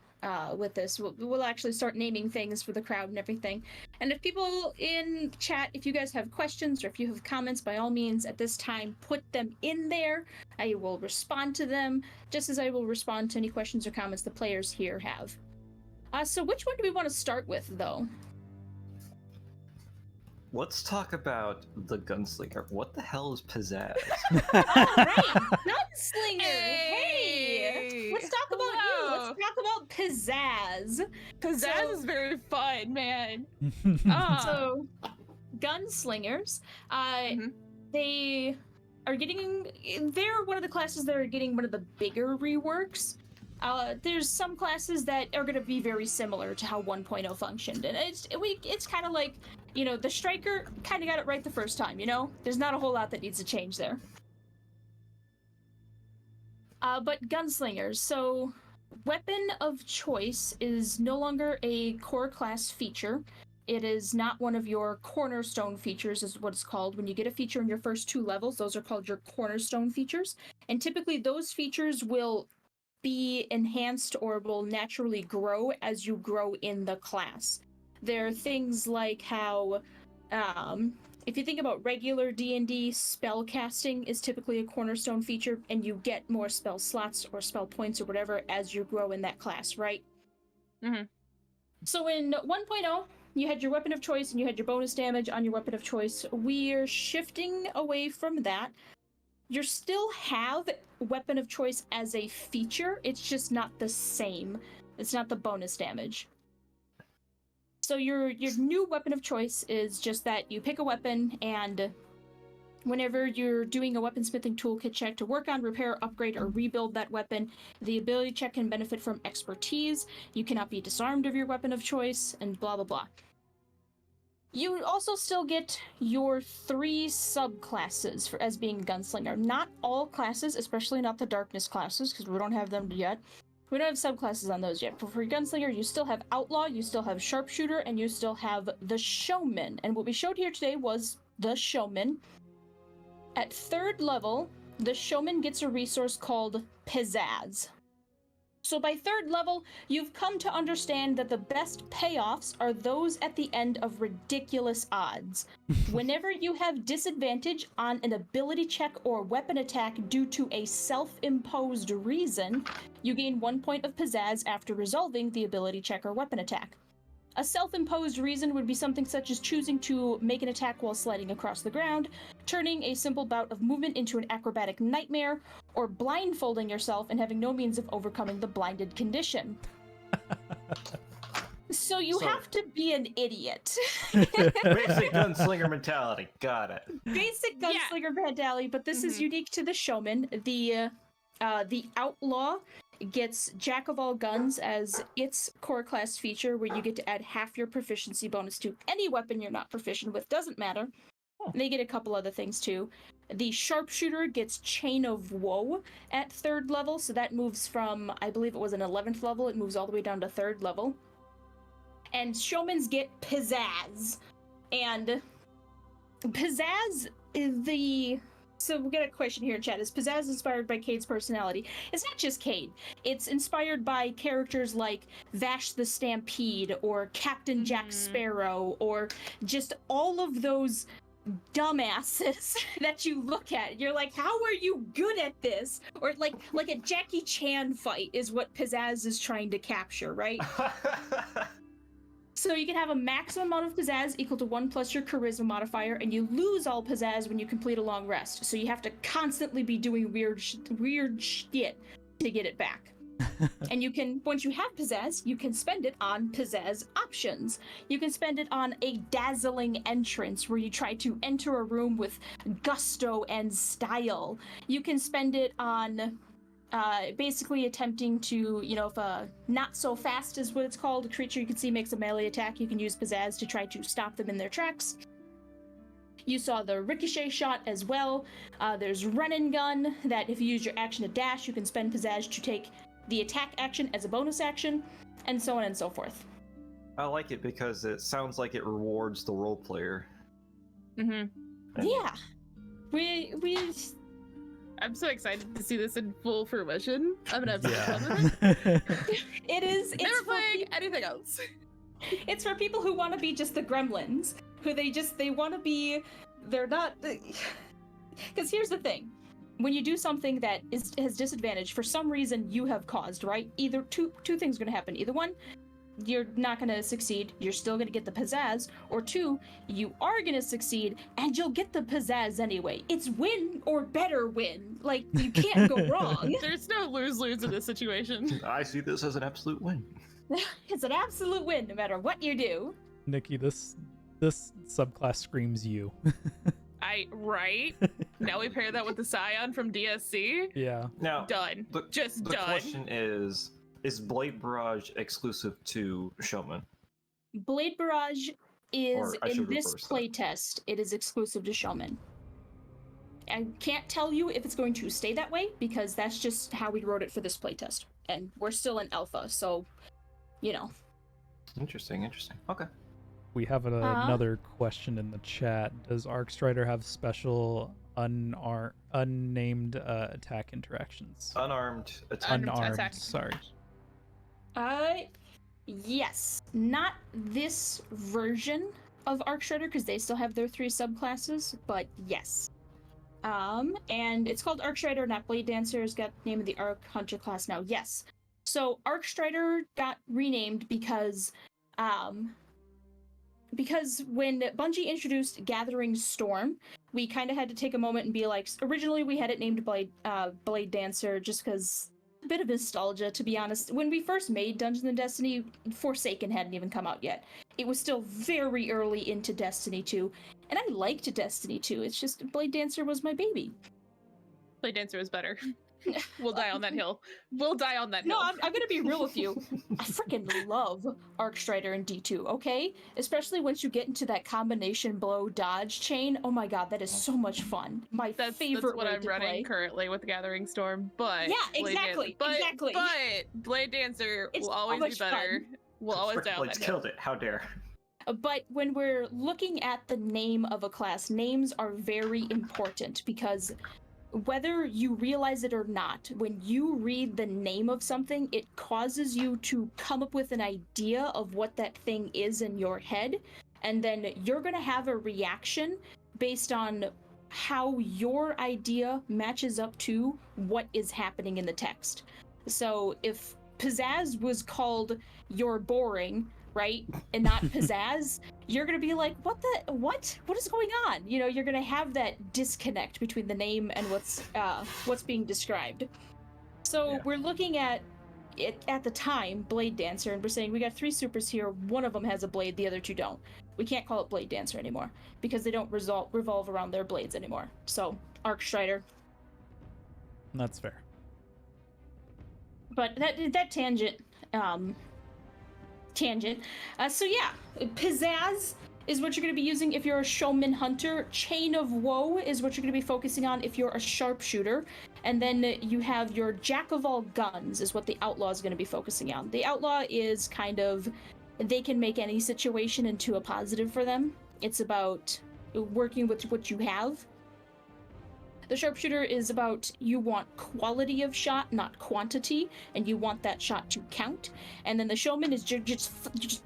with this. We'll actually start naming things for the crowd and everything. And if people in chat, if you guys have questions or if you have comments, by all means, at this time, put them in there. I will respond to them, just as I will respond to any questions or comments the players here have. So which one do we want to start with, though? Let's talk about the gunslinger. What the hell is pizzazz? All right, Gunslinger. Hey, Hey! let's talk about you. Hello! Let's talk about pizzazz. Pizzazz So- is very fun, man. So, gunslingers, Mhm. they are getting. They're one of the classes that are getting one of the bigger reworks. There's some classes that are going to be very similar to how 1.0 functioned, and it's kind of like, you know, the striker kind of got it right the first time. You know, there's not a whole lot that needs to change there. But gunslingers, so weapon of choice is no longer a core class feature. It is not one of your cornerstone features, is what it's called. When you get a feature in your first 2 levels, those are called your cornerstone features. And typically those features will be enhanced or will naturally grow as you grow in the class. There are things like how, if you think about regular D&D, spell casting is typically a cornerstone feature, and you get more spell slots or spell points or whatever as you grow in that class, right? Mhm. So in 1.0, you had your weapon of choice and you had your bonus damage on your weapon of choice. We're shifting away from that. You still have weapon of choice as a feature, it's just not the same. It's not the bonus damage. So your new weapon of choice is just that you pick a weapon, and whenever you're doing a weaponsmithing toolkit check to work on, repair, upgrade, or rebuild that weapon, the ability check can benefit from expertise. You cannot be disarmed of your weapon of choice, and blah blah blah. You also still get your 3 subclasses as being gunslinger. Not all classes, especially not the darkness classes, because we don't have them yet. We don't have subclasses on those yet. But for gunslinger, you still have outlaw, you still have sharpshooter, and you still have the showman. And what we showed here today was the showman. At 3rd level, the showman gets a resource called pizzazz. So by 3rd level, you've come to understand that the best payoffs are those at the end of ridiculous odds. Whenever you have disadvantage on an ability check or weapon attack due to a self-imposed reason, you gain 1 point of pizzazz after resolving the ability check or weapon attack. A self-imposed reason would be something such as choosing to make an attack while sliding across the ground, turning a simple bout of movement into an acrobatic nightmare, or blindfolding yourself and having no means of overcoming the blinded condition. So you have to be an idiot. Basic gunslinger mentality. Got it. Basic gunslinger mentality, but this is unique to the showman. The outlaw gets Jack of all guns as its core class feature, where you get to add half your proficiency bonus to any weapon you're not proficient with, doesn't matter. They get a couple other things too. The sharpshooter gets Chain of Woe at 3rd level, so that moves from, I believe it was an 11th level, it moves all the way down to 3rd level. And showmans get pizzazz. And pizzazz is the... So we get a question here in chat. Is pizzazz inspired by Cade's personality? It's not just Cade. It's inspired by characters like Vash the Stampede or Captain Jack Sparrow, or just all of those dumbasses that you look at. You're like, how are you good at this? Or like a Jackie Chan fight is what pizzazz is trying to capture, right? So you can have a maximum amount of pizzazz equal to 1 plus your charisma modifier, and you lose all pizzazz when you complete a long rest. So you have to constantly be doing weird shit to get it back. And you can, once you have pizzazz, you can spend it on pizzazz options. You can spend it on a dazzling entrance where you try to enter a room with gusto and style. You can spend it on basically attempting to, if not so fast is what it's called, a creature you can see makes a melee attack, you can use pizzazz to try to stop them in their tracks. You saw the ricochet shot as well. There's run and gun, that if you use your action to dash, you can spend pizzazz to take the attack action as a bonus action, and so on and so forth. I like it because it sounds like it rewards the role player. Mm-hmm. Yeah. We I'm so excited to see this in full fruition. I'm gonna have Yeah. fun with it. it's Never for playing anything else. it's for people who want to be just the gremlins, who they want to be, they're not, because here's the thing. When you do something that has disadvantage, for some reason you have caused, right? Either two things are going to happen. Either one, you're not going to succeed, you're still going to get the pizzazz, or two, you are going to succeed and you'll get the pizzazz anyway. It's win or better win. Like, you can't go wrong. There's no lose-lose in this situation. I see this as an absolute win. It's an absolute win no matter what you do. Nikki, this subclass screams you. Right? Now we pair that with the Scion from DSC. Yeah. Now, Done. Just the done. question is Blade Barrage exclusive to Showman? Blade Barrage is, Or I in should this reverse that. playtest, it is exclusive to Showman. I can't tell you if it's going to stay that way, because that's just how we wrote it for this playtest. And we're still in alpha, so, Interesting. Okay. We have another question in the chat. Does Arcstrider have special unnamed attack interactions? Unarmed attack. Unarmed, attack. sorry. Yes. Not this version of Arcstrider, because they still have their 3 subclasses, but yes. And it's called Arcstrider, not Blade Dancer. It's got the name of the Arc Hunter class now. Yes. So Arcstrider got renamed because when Bungie introduced Gathering Storm, we kind of had to take a moment and be like, originally we had it named Blade Dancer just because a bit of nostalgia, to be honest. When we first made Dungeons & Destiny, Forsaken hadn't even come out yet. It was still very early into Destiny 2, and I liked Destiny 2. It's just Blade Dancer was my baby. Blade Dancer is better. We'll die on that hill. No, I'm gonna be real with you. I freaking love Arcstrider and D2, okay? Especially once you get into that combination blow dodge chain. Oh my god, that is so much fun. That's favorite what way I'm to running play. currently with Gathering Storm, but Yeah, exactly, exactly. But Blade Dancer It's will so always much be better. fun. We'll always Frickin' die on Blades that hill. killed it. How dare. But when we're looking at the name of a class, names are very important, because whether you realize it or not, when you read the name of something, it causes you to come up with an idea of what that thing is in your head, and then you're going to have a reaction based on how your idea matches up to what is happening in the text. So if pizzazz was called "you're boring," right, and not pizzazz, you're gonna be like, what is going on? You're gonna have that disconnect between the name and what's being described. So Yeah. we're looking at it at the time, Blade Dancer, and we're saying we got 3 supers here, one of them has a blade, the other 2 don't. We can't call it Blade Dancer anymore because they don't revolve around their blades anymore. So Arcstrider. That's fair. But that tangent. So yeah, pizzazz is what you're going to be using if you're a showman hunter. Chain of Woe is what you're going to be focusing on if you're a sharpshooter. And then you have your Jack of all guns is what the outlaw is going to be focusing on. The outlaw is kind of, they can make any situation into a positive for them. It's about working with what you have. The sharpshooter is about, you want quality of shot, not quantity, and you want that shot to count. And then the showman is you're just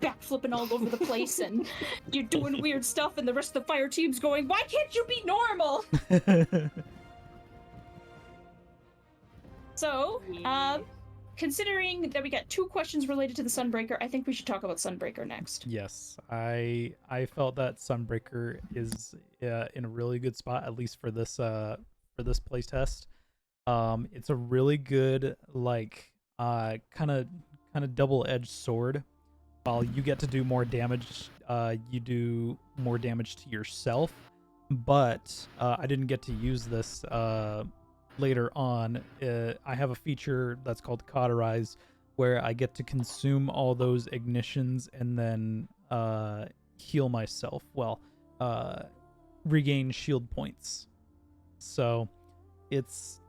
backflipping all over the place, and you're doing weird stuff, and the rest of the fire team's going, why can't you be normal? So, considering that we got 2 questions related to the Sunbreaker, I think we should talk about Sunbreaker next. Yes, I felt that Sunbreaker is in a really good spot, at least for this playtest. It's a really good kind of double-edged sword. While you get to do more damage, you do more damage to yourself. But I didn't get to use this later on. I have a feature that's called Cauterize, where I get to consume all those ignitions and then heal myself. Well, regain shield points. So it's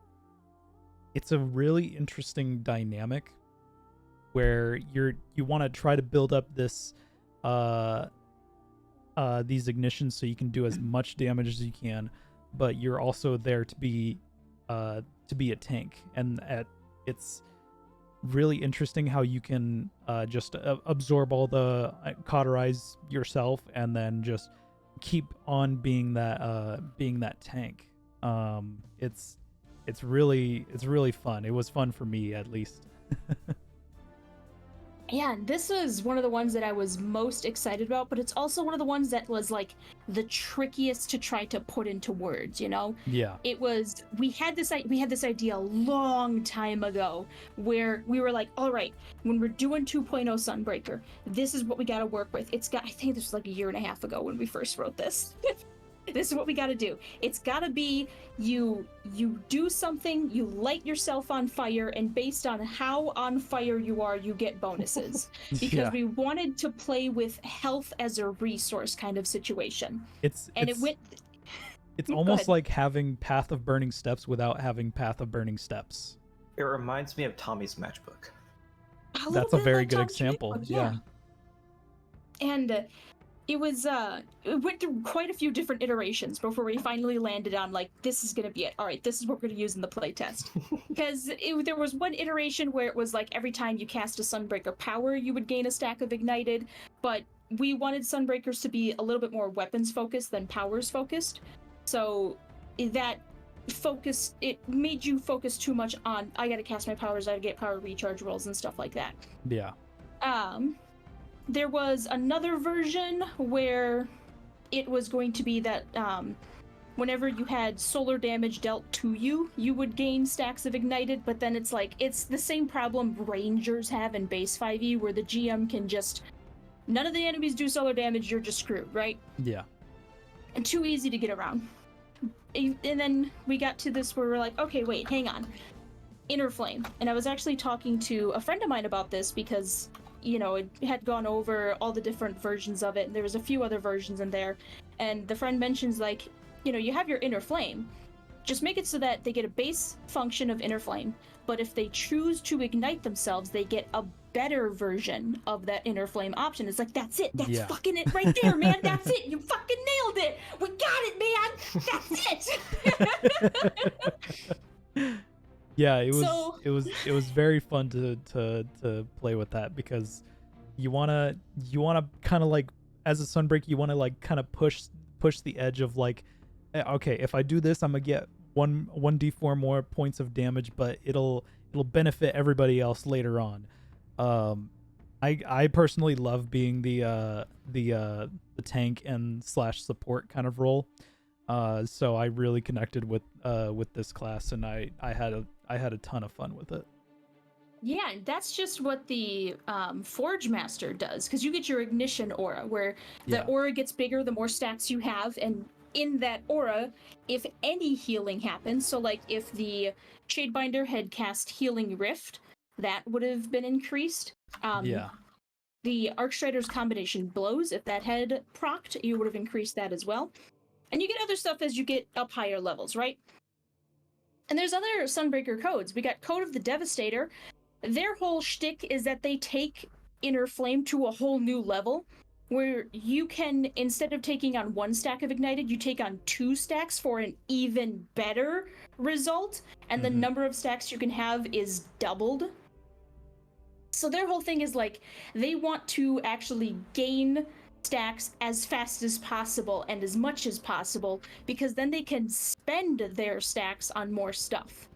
a really interesting dynamic where you want to try to build up this these ignitions so you can do as much damage as you can, but you're also there to be a tank, and it's really interesting how you can just absorb all the cauterize yourself and then just keep on being that tank. It's really fun. It was fun for me, at least. Yeah, this was one of the ones that I was most excited about, but it's also one of the ones that was like the trickiest to try to put into words, you know? Yeah. It was, we had this idea a long time ago where we were like, all right, when we're doing 2.0 Sunbreaker, this is what we got to work with. I think this was like a year and a half ago when we first wrote this. This is what we got to do. It's got to be you do something, you light yourself on fire, and based on how on fire you are, you get bonuses. Because Yeah. we wanted to play with health as a resource kind of situation. It's Go almost ahead. like having Path of Burning Steps without having Path of Burning Steps. It reminds me of Tommy's matchbook. little That's a bit very like good Tom's example. Matchbook, Yeah. And it was it went through quite a few different iterations before we finally landed on like, this is gonna be it. All right, this is what we're gonna use in the playtest. Because there was one iteration where it was like every time you cast a Sunbreaker power, you would gain a stack of ignited, but we wanted Sunbreakers to be a little bit more weapons focused than powers focused. So that focus, it made you focus too much on, I gotta cast my powers, I gotta get power recharge rolls and stuff like that. Yeah. There was another version where it was going to be that whenever you had solar damage dealt to you, you would gain stacks of ignited, but then it's like, it's the same problem Rangers have in base 5e, where the GM can just, none of the enemies do solar damage, you're just screwed, right? Yeah. And too easy to get around. And then we got to this where we're like, okay, wait, hang on. Inner Flame. And I was actually talking to a friend of mine about this because, you know, it had gone over all the different versions of it, and there was a few other versions in there. And the friend mentions, like, you know, you have your Inner Flame. Just make it so that they get a base function of Inner Flame, but if they choose to ignite themselves, they get a better version of that Inner Flame option. It's like, that's it. That's Yeah. fucking it right there, man. That's it. You fucking nailed it. We got it, man. That's it. Yeah, it So- was very fun to play with that, because you wanna kind of like, as a Sunbreak, you wanna like kind of push the edge of like, okay, if I do this, I'm gonna get 1d4 more points of damage, but it'll benefit everybody else later on. I personally love being the tank and / support kind of role. So I really connected with this class, and I had a ton of fun with it. Yeah, that's just what the Forge Master does, because you get your ignition aura, where the Yeah. aura gets bigger the more stacks you have, and in that aura, if any healing happens, so like if the Shadebinder had cast Healing Rift, that would have been increased. Yeah. The Arcstrider's combination blows, if that had procced, you would have increased that as well. And you get other stuff as you get up higher levels, right? And there's other Sunbreaker codes. We got Code of the Devastator. Their whole shtick is that they take Inner Flame to a whole new level, where you can, instead of taking on 1 stack of ignited, you take on 2 stacks for an even better result, and the Mhm. number of stacks you can have is doubled. So their whole thing is like, they want to actually gain stacks as fast as possible and as much as possible, because then they can spend their stacks on more stuff.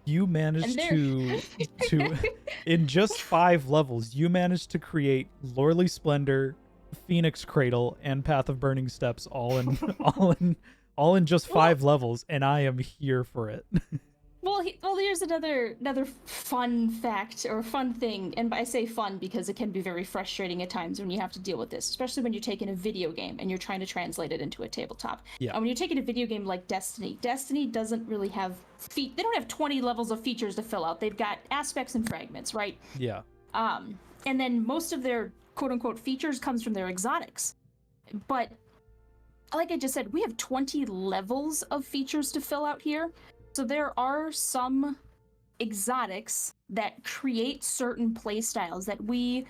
You managed And to in just 5 levels, you managed to create Lordly Splendor, Phoenix Cradle, and Path of Burning Steps all in just 5 levels, and I am here for it. Well, Well, here's another fun fact or fun thing, and I say fun because it can be very frustrating at times when you have to deal with this, especially when you're taking a video game and you're trying to translate it into a tabletop. Yeah. And when you're taking a video game like Destiny doesn't really have they don't have 20 levels of features to fill out. They've got aspects and fragments, right? Yeah. And then most of their quote unquote features comes from their exotics. But like I just said, we have 20 levels of features to fill out here. So there are some exotics that create certain play styles that we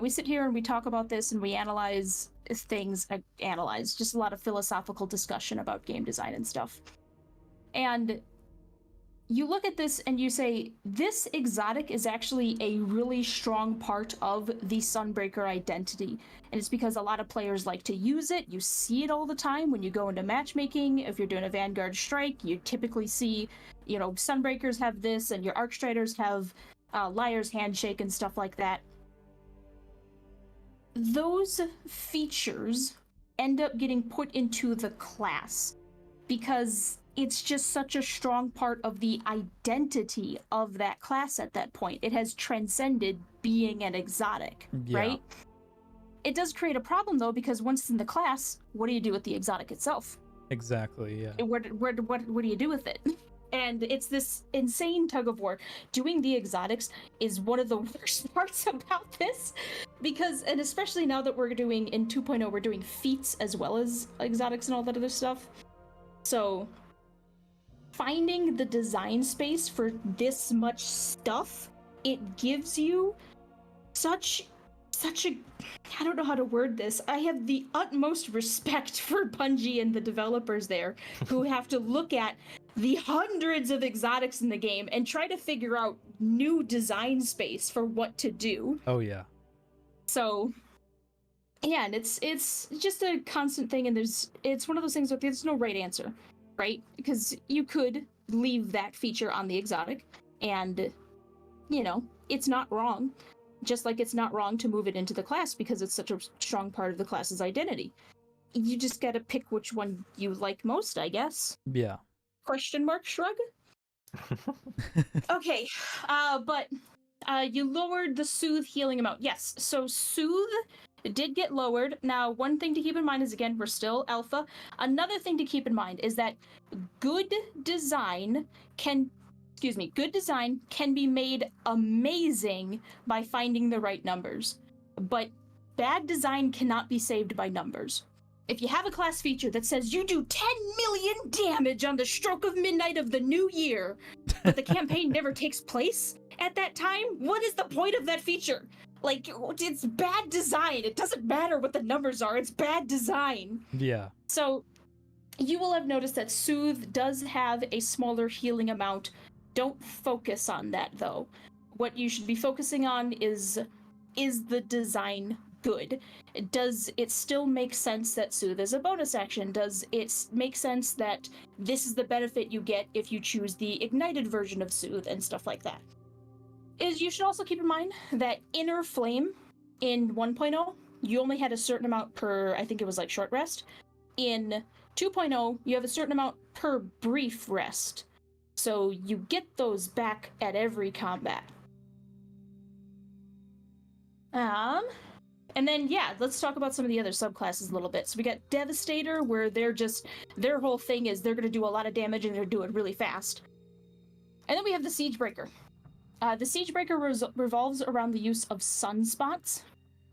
sit here and we talk about this and we analyze things, just a lot of philosophical discussion about game design and stuff. And you look at this and you say, this exotic is actually a really strong part of the Sunbreaker identity. And it's because a lot of players like to use it. You see it all the time when you go into matchmaking. If you're doing a Vanguard strike, you typically see, Sunbreakers have this and your Arcstriders have Liar's Handshake and stuff like that. Those features end up getting put into the class because it's just such a strong part of the identity of that class at that point. It has transcended being an exotic, right? It does create a problem though, because once it's in the class, what do you do with the exotic itself? Exactly, yeah. What do you do with it? And it's this insane tug of war. Doing the exotics is one of the worst parts about this, because, and especially now that we're doing, in 2.0, we're doing feats as well as exotics and all that other stuff. So finding the design space for this much stuff, it gives you such a, I don't know how to word this. I have the utmost respect for Bungie and the developers there who have to look at the hundreds of exotics in the game and try to figure out new design space for what to do. Oh yeah. So yeah, and it's just a constant thing, and it's one of those things where there's no right answer, right? Because you could leave that feature on the exotic and it's not wrong. Just like it's not wrong to move it into the class because it's such a strong part of the class's identity. You just gotta pick which one you like most, I guess. Yeah. Question mark shrug? Okay, but you lowered the Soothe healing amount. Yes, so Soothe did get lowered. Now, one thing to keep in mind is, again, we're still alpha. Another thing to keep in mind is that good design can be made amazing by finding the right numbers. But bad design cannot be saved by numbers. If you have a class feature that says you do 10 million damage on the stroke of midnight of the new year, but the campaign never takes place at that time, what is the point of that feature? Like, it's bad design. It doesn't matter what the numbers are. It's bad design. Yeah. So you will have noticed that Soothe does have a smaller healing amount. Don't focus on that, though. What you should be focusing on is the design good? Does it still make sense that Soothe is a bonus action? Does it make sense that this is the benefit you get if you choose the ignited version of Soothe and stuff like that? You should also keep in mind that Inner Flame in 1.0, you only had a certain amount per, I think it was like short rest. In 2.0, you have a certain amount per brief rest. So you get those back at every combat. And then, yeah, let's talk about some of the other subclasses a little bit. So we got Devastator, where their whole thing is they're going to do a lot of damage and they're doing it really fast. And then we have the Siegebreaker. The Siegebreaker revolves around the use of sunspots.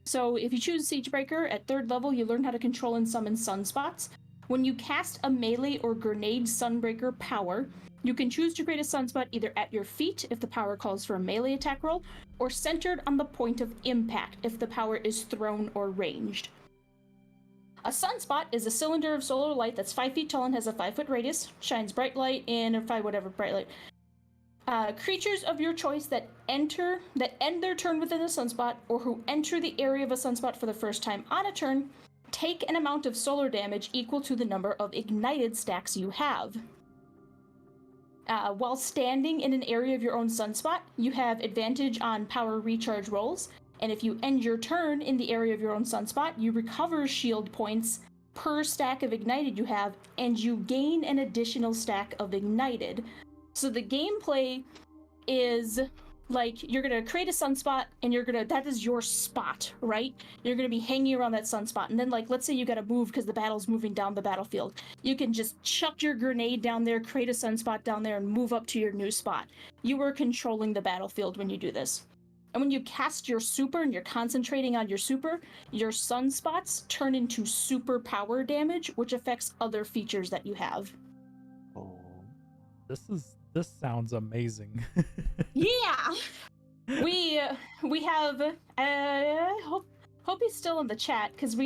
So if you choose Siegebreaker, at 3rd level, you learn how to control and summon sunspots. When you cast a melee or grenade Sunbreaker power, you can choose to create a sunspot either at your feet if the power calls for a melee attack roll, or centered on the point of impact if the power is thrown or ranged. A sunspot is a cylinder of solar light that's 5 feet tall and has a 5-foot radius, shines bright light in, or 5 whatever bright light. Creatures of your choice that end their turn within a sunspot, or who enter the area of a sunspot for the first time on a turn, take an amount of solar damage equal to the number of ignited stacks you have. While standing in an area of your own sunspot, you have advantage on power recharge rolls, and if you end your turn in the area of your own sunspot, you recover shield points per stack of ignited you have, and you gain an additional stack of ignited. So the gameplay is like you're gonna create a sunspot and that is your spot, right? You're gonna be hanging around that sunspot, and then like let's say you gotta move because the battle's moving down the battlefield. You can just chuck your grenade down there, create a sunspot down there, and move up to your new spot. You are controlling the battlefield when you do this. And when you cast your super and you're concentrating on your super, your sunspots turn into super power damage, which affects other features that you have. Oh. This sounds amazing. Yeah. We have hope he's still in the chat because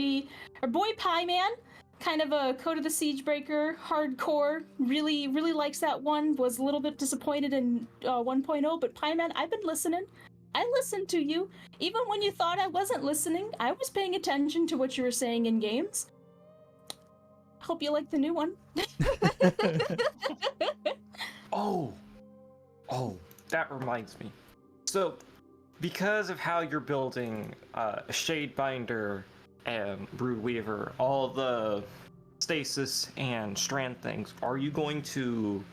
our boy Pie Man, kind of a Code of the Siegebreaker hardcore, really likes that one. Was a little bit disappointed in 1.0, but Pie Man, I've been listening. I listened to you even when you thought I wasn't listening. I was paying attention to what you were saying in games. Hope you like the new one. Oh, that reminds me. So, because of how you're building Shadebinder and Broodweaver, all the stasis and strand things, are you going to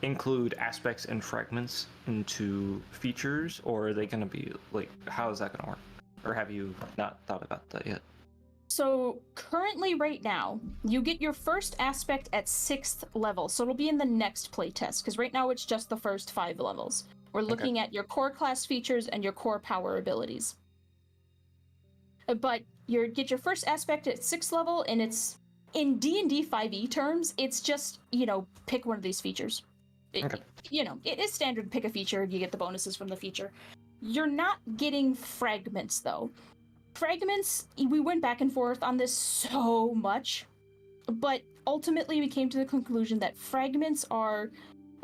include aspects and fragments into features, or are they going to be like, how is that going to work? Or have you not thought about that yet? So currently right now, you get your first aspect at 6th level. So it'll be in the next playtest, because right now it's just the first 5 levels. We're looking at your core class features and your core power abilities. But you get your first aspect at 6th level, and it's, in D&D 5e terms, it's just, pick one of these features. It is standard to pick a feature, you get the bonuses from the feature. You're not getting fragments, though. Fragments, we went back and forth on this so much, but ultimately we came to the conclusion that fragments are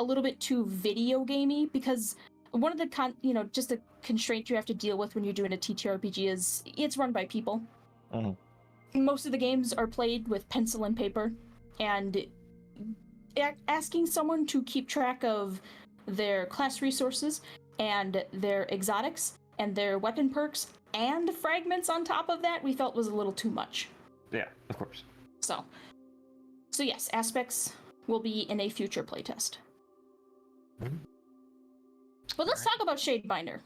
a little bit too video gamey, because one of the just the constraint you have to deal with when you're doing a TTRPG is it's run by people. Most of the games are played with pencil and paper, and asking someone to keep track of their class resources and their exotics and their weapon perks and fragments on top of that, we felt was a little too much. Yeah, of course. So yes, aspects will be in a future playtest. But let's talk about Shadebinder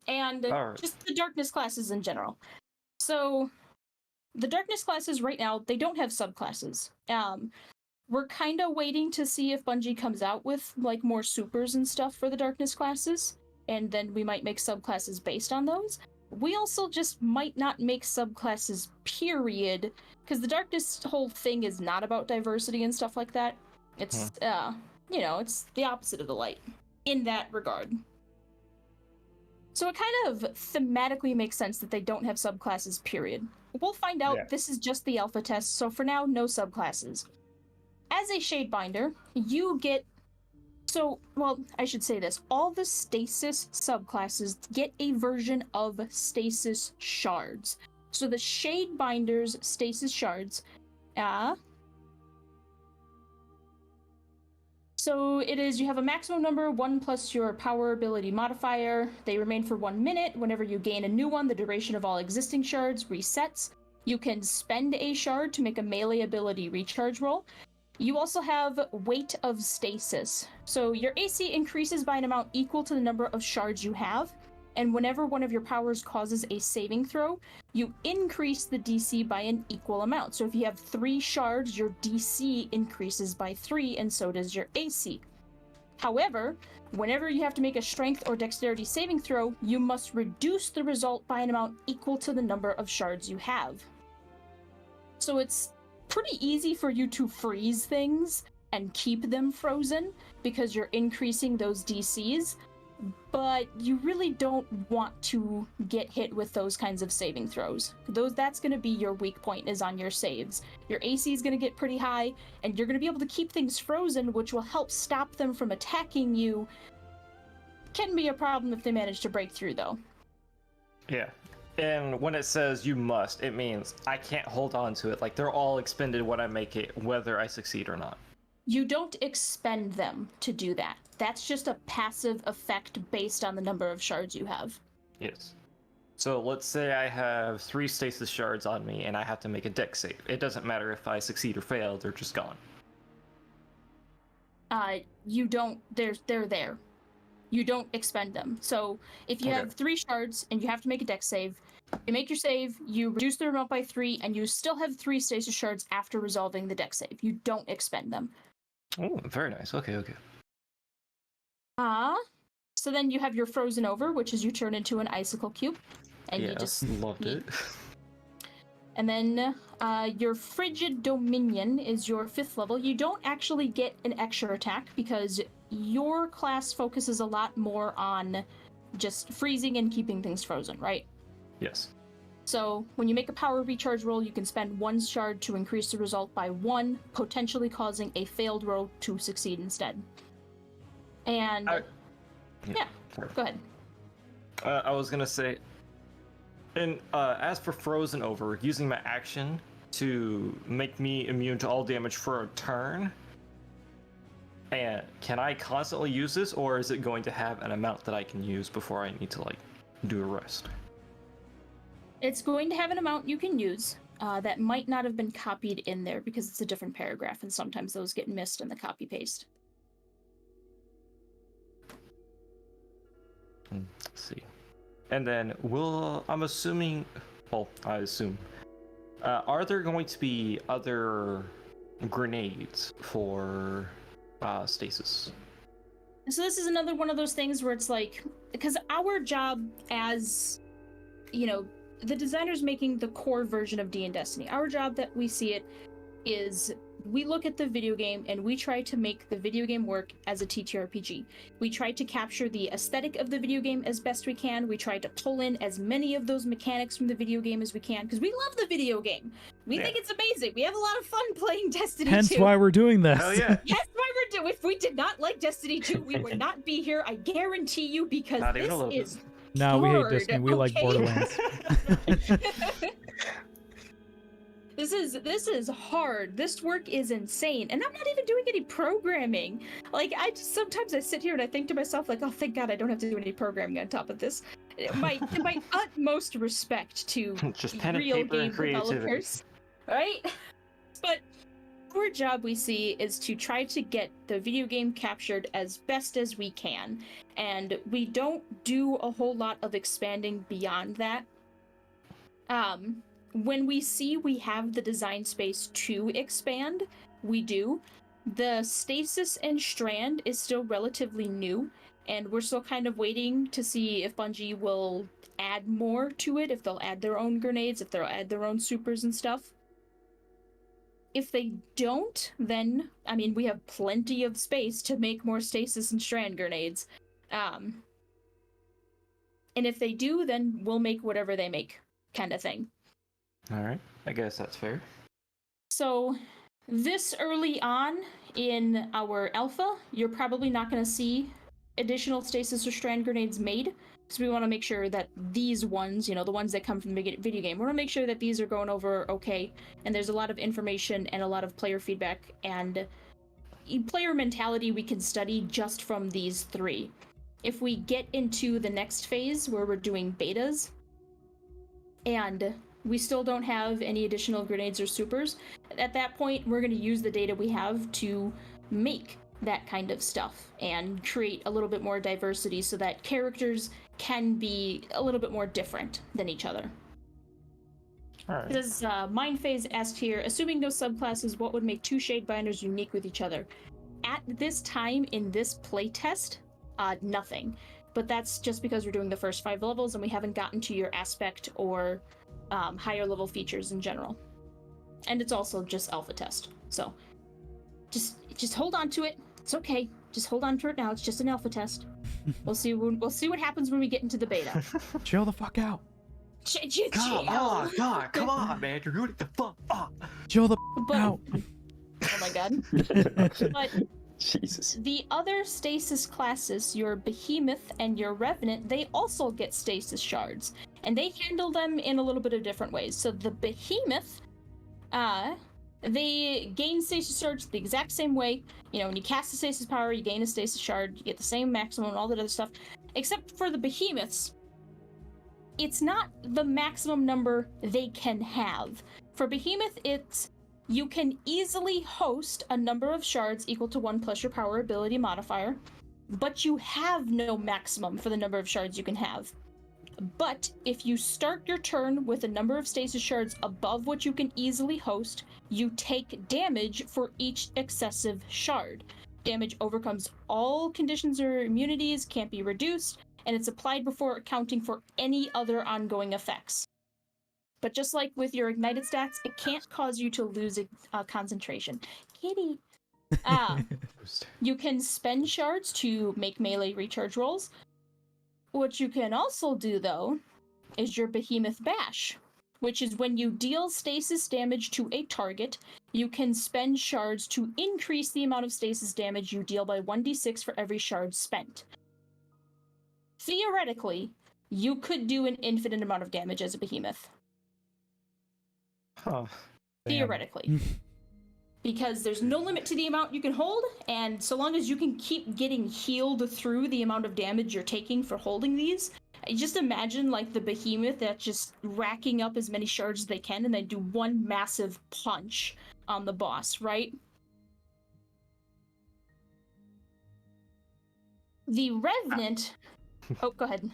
and just the darkness classes in general. So the darkness classes right now, they don't have subclasses. We're kind of waiting to see if Bungie comes out with like more supers and stuff for the darkness classes, and then we might make subclasses based on those. We also just might not make subclasses, period, because the darkness whole thing is not about diversity and stuff like that. It's, it's the opposite of the light in that regard. So it kind of thematically makes sense that they don't have subclasses, period. We'll find out. Yeah. This is just the alpha test, so for now, no subclasses. As a Shadebinder, you get... I should say this. All the stasis subclasses get a version of stasis shards. So the Shadebinder's stasis shards... So it is, you have a maximum number, 1 plus your power ability modifier. They remain for 1 minute. Whenever you gain a new one, the duration of all existing shards resets. You can spend a shard to make a melee ability recharge roll. You also have Weight of Stasis. So your AC increases by an amount equal to the number of shards you have, and whenever one of your powers causes a saving throw, you increase the DC by an equal amount. So if you have 3 shards, your DC increases by 3, and so does your AC. However, whenever you have to make a strength or dexterity saving throw, you must reduce the result by an amount equal to the number of shards you have. So it's pretty easy for you to freeze things and keep them frozen because you're increasing those DCs, but you really don't want to get hit with those kinds of saving throws. That's going to be your weak point, is on your saves. Your AC is going to get pretty high, and you're going to be able to keep things frozen, which will help stop them from attacking you. Can be a problem if they manage to break through, though. Yeah. And when it says you must, it means I can't hold on to it. Like, they're all expended when I make it, whether I succeed or not. You don't expend them to do that. That's just a passive effect based on the number of shards you have. Yes. So let's say I have 3 stasis shards on me and I have to make a dex save. It doesn't matter if I succeed or fail, they're just gone. you don't. They're there. You don't expend them. So if you have 3 shards and you have to make a dex save, you make your save, you reduce the amount by 3, and you still have 3 stasis shards after resolving the dex save. You don't expend them. Oh, very nice. Okay. So then you have your frozen over, which is you turn into an icicle cube, and you just loved it. And then your frigid dominion is your 5th level. You don't actually get an extra attack because your class focuses a lot more on just freezing and keeping things frozen, right? Yes. So when you make a power recharge roll, you can spend 1 shard to increase the result by 1, potentially causing a failed roll to succeed instead. And yeah, go ahead. I was gonna say, and as for frozen over, using my action to make me immune to all damage for a turn, and can I constantly use this, or is it going to have an amount that I can use before I need to like do a rest? It's going to have an amount you can use that might not have been copied in there because it's a different paragraph, and sometimes those get missed in the copy paste. Let's see. And then I assume, are there going to be other grenades for stasis? So this is another one of those things where it's like, because our job as, the designers making the core version of D&D Destiny, our job that we see it is we look at the video game and we try to make the video game work as a TTRPG. We try to capture the aesthetic of the video game as best we can. We try to pull in as many of those mechanics from the video game as we can, because we love the video game. We think it's amazing. We have a lot of fun playing Destiny 2. Hence why we're doing this. Hell yeah. Yes, why we're doing. If we did not like Destiny 2, we would not be here. I guarantee you, because Not even a this little is No, we hate hard, Destiny. We like okay? Borderlands. This is hard. This work is insane, and I'm not even doing any programming. Like, sometimes I sit here and I think to myself, like, oh, thank God I don't have to do any programming on top of this. My utmost respect to just pen and real paper game and creativity. developers, right? But our job, we see, is to try to get the video game captured as best as we can, and we don't do a whole lot of expanding beyond that. When we see we have the design space to expand, we do. The stasis and strand is still relatively new, and we're still kind of waiting to see if Bungie will add more to it, if they'll add their own grenades, if they'll add their own supers and stuff. If they don't, then, I mean, we have plenty of space to make more stasis and strand grenades. And if they do, then we'll make whatever they make, kind of thing. Alright, I guess that's fair. So, this early on in our alpha, you're probably not going to see additional stasis or strand grenades made, because we want to make sure that these ones, the ones that come from the video game, we want to make sure that these are going over okay, and there's a lot of information and a lot of player feedback and player mentality we can study just from these 3. If we get into the next phase where we're doing betas, and we still don't have any additional grenades or supers, at that point, we're going to use the data we have to make that kind of stuff and create a little bit more diversity so that characters can be a little bit more different than each other. Alright. This is Mind Phase asked here, assuming no subclasses, what would make 2 Shadebinders unique with each other? At this time in this playtest, nothing. But that's just because we're doing the first 5 levels and we haven't gotten to your aspect or higher level features in general. And it's also just alpha test. So just hold on to it. It's okay. Just hold on to it now. It's just an alpha test. We'll see what happens when we get into the beta. Chill the fuck out. Come on, man, you're doing it the fuck up. Chill the out. Oh my god. But Jesus. the other stasis classes, your Behemoth and your Revenant, they also get stasis shards. And they handle them in a little bit of different ways. So the Behemoth, they gain stasis shards the exact same way. When you cast a stasis power, you gain a stasis shard, you get the same maximum and all that other stuff. Except for the Behemoths, it's not the maximum number they can have. For Behemoth, it's You can easily host a number of shards equal to 1 plus your power ability modifier, but you have no maximum for the number of shards you can have. But if you start your turn with a number of stasis shards above what you can easily host, you take damage for each excessive shard. Damage overcomes all conditions or immunities, can't be reduced, and it's applied before accounting for any other ongoing effects. But just like with your ignited stats, it can't cause you to lose concentration. Kitty! You can spend shards to make melee recharge rolls. What you can also do, though, is your Behemoth Bash, which is when you deal stasis damage to a target, you can spend shards to increase the amount of stasis damage you deal by 1d6 for every shard spent. Theoretically, you could do an infinite amount of damage as a Behemoth. Huh. Theoretically. Because there's no limit to the amount you can hold, and so long as you can keep getting healed through the amount of damage you're taking for holding these, just imagine like the Behemoth that's just racking up as many shards as they can, and they do one massive punch on the boss, right? The Revenant... Oh, go ahead.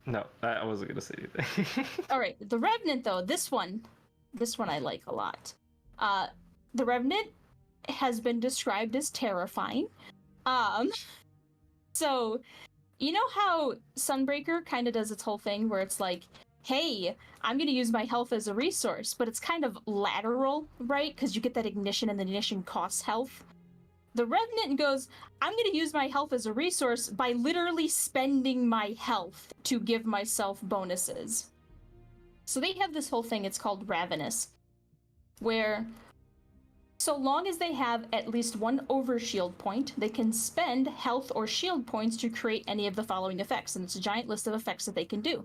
No, I wasn't gonna say anything. Alright, the Revenant, though, this one I like a lot. The Revenant has been described as terrifying. So, you know how Sunbreaker kind of does its whole thing where it's like, hey, I'm going to use my health as a resource, but it's kind of lateral, right? Because you get that ignition and the ignition costs health. The Revenant goes, I'm going to use my health as a resource by literally spending my health to give myself bonuses. So they have this whole thing, it's called Ravenous, where so long as they have at least one overshield point, they can spend health or shield points to create any of the following effects, and it's a giant list of effects that they can do.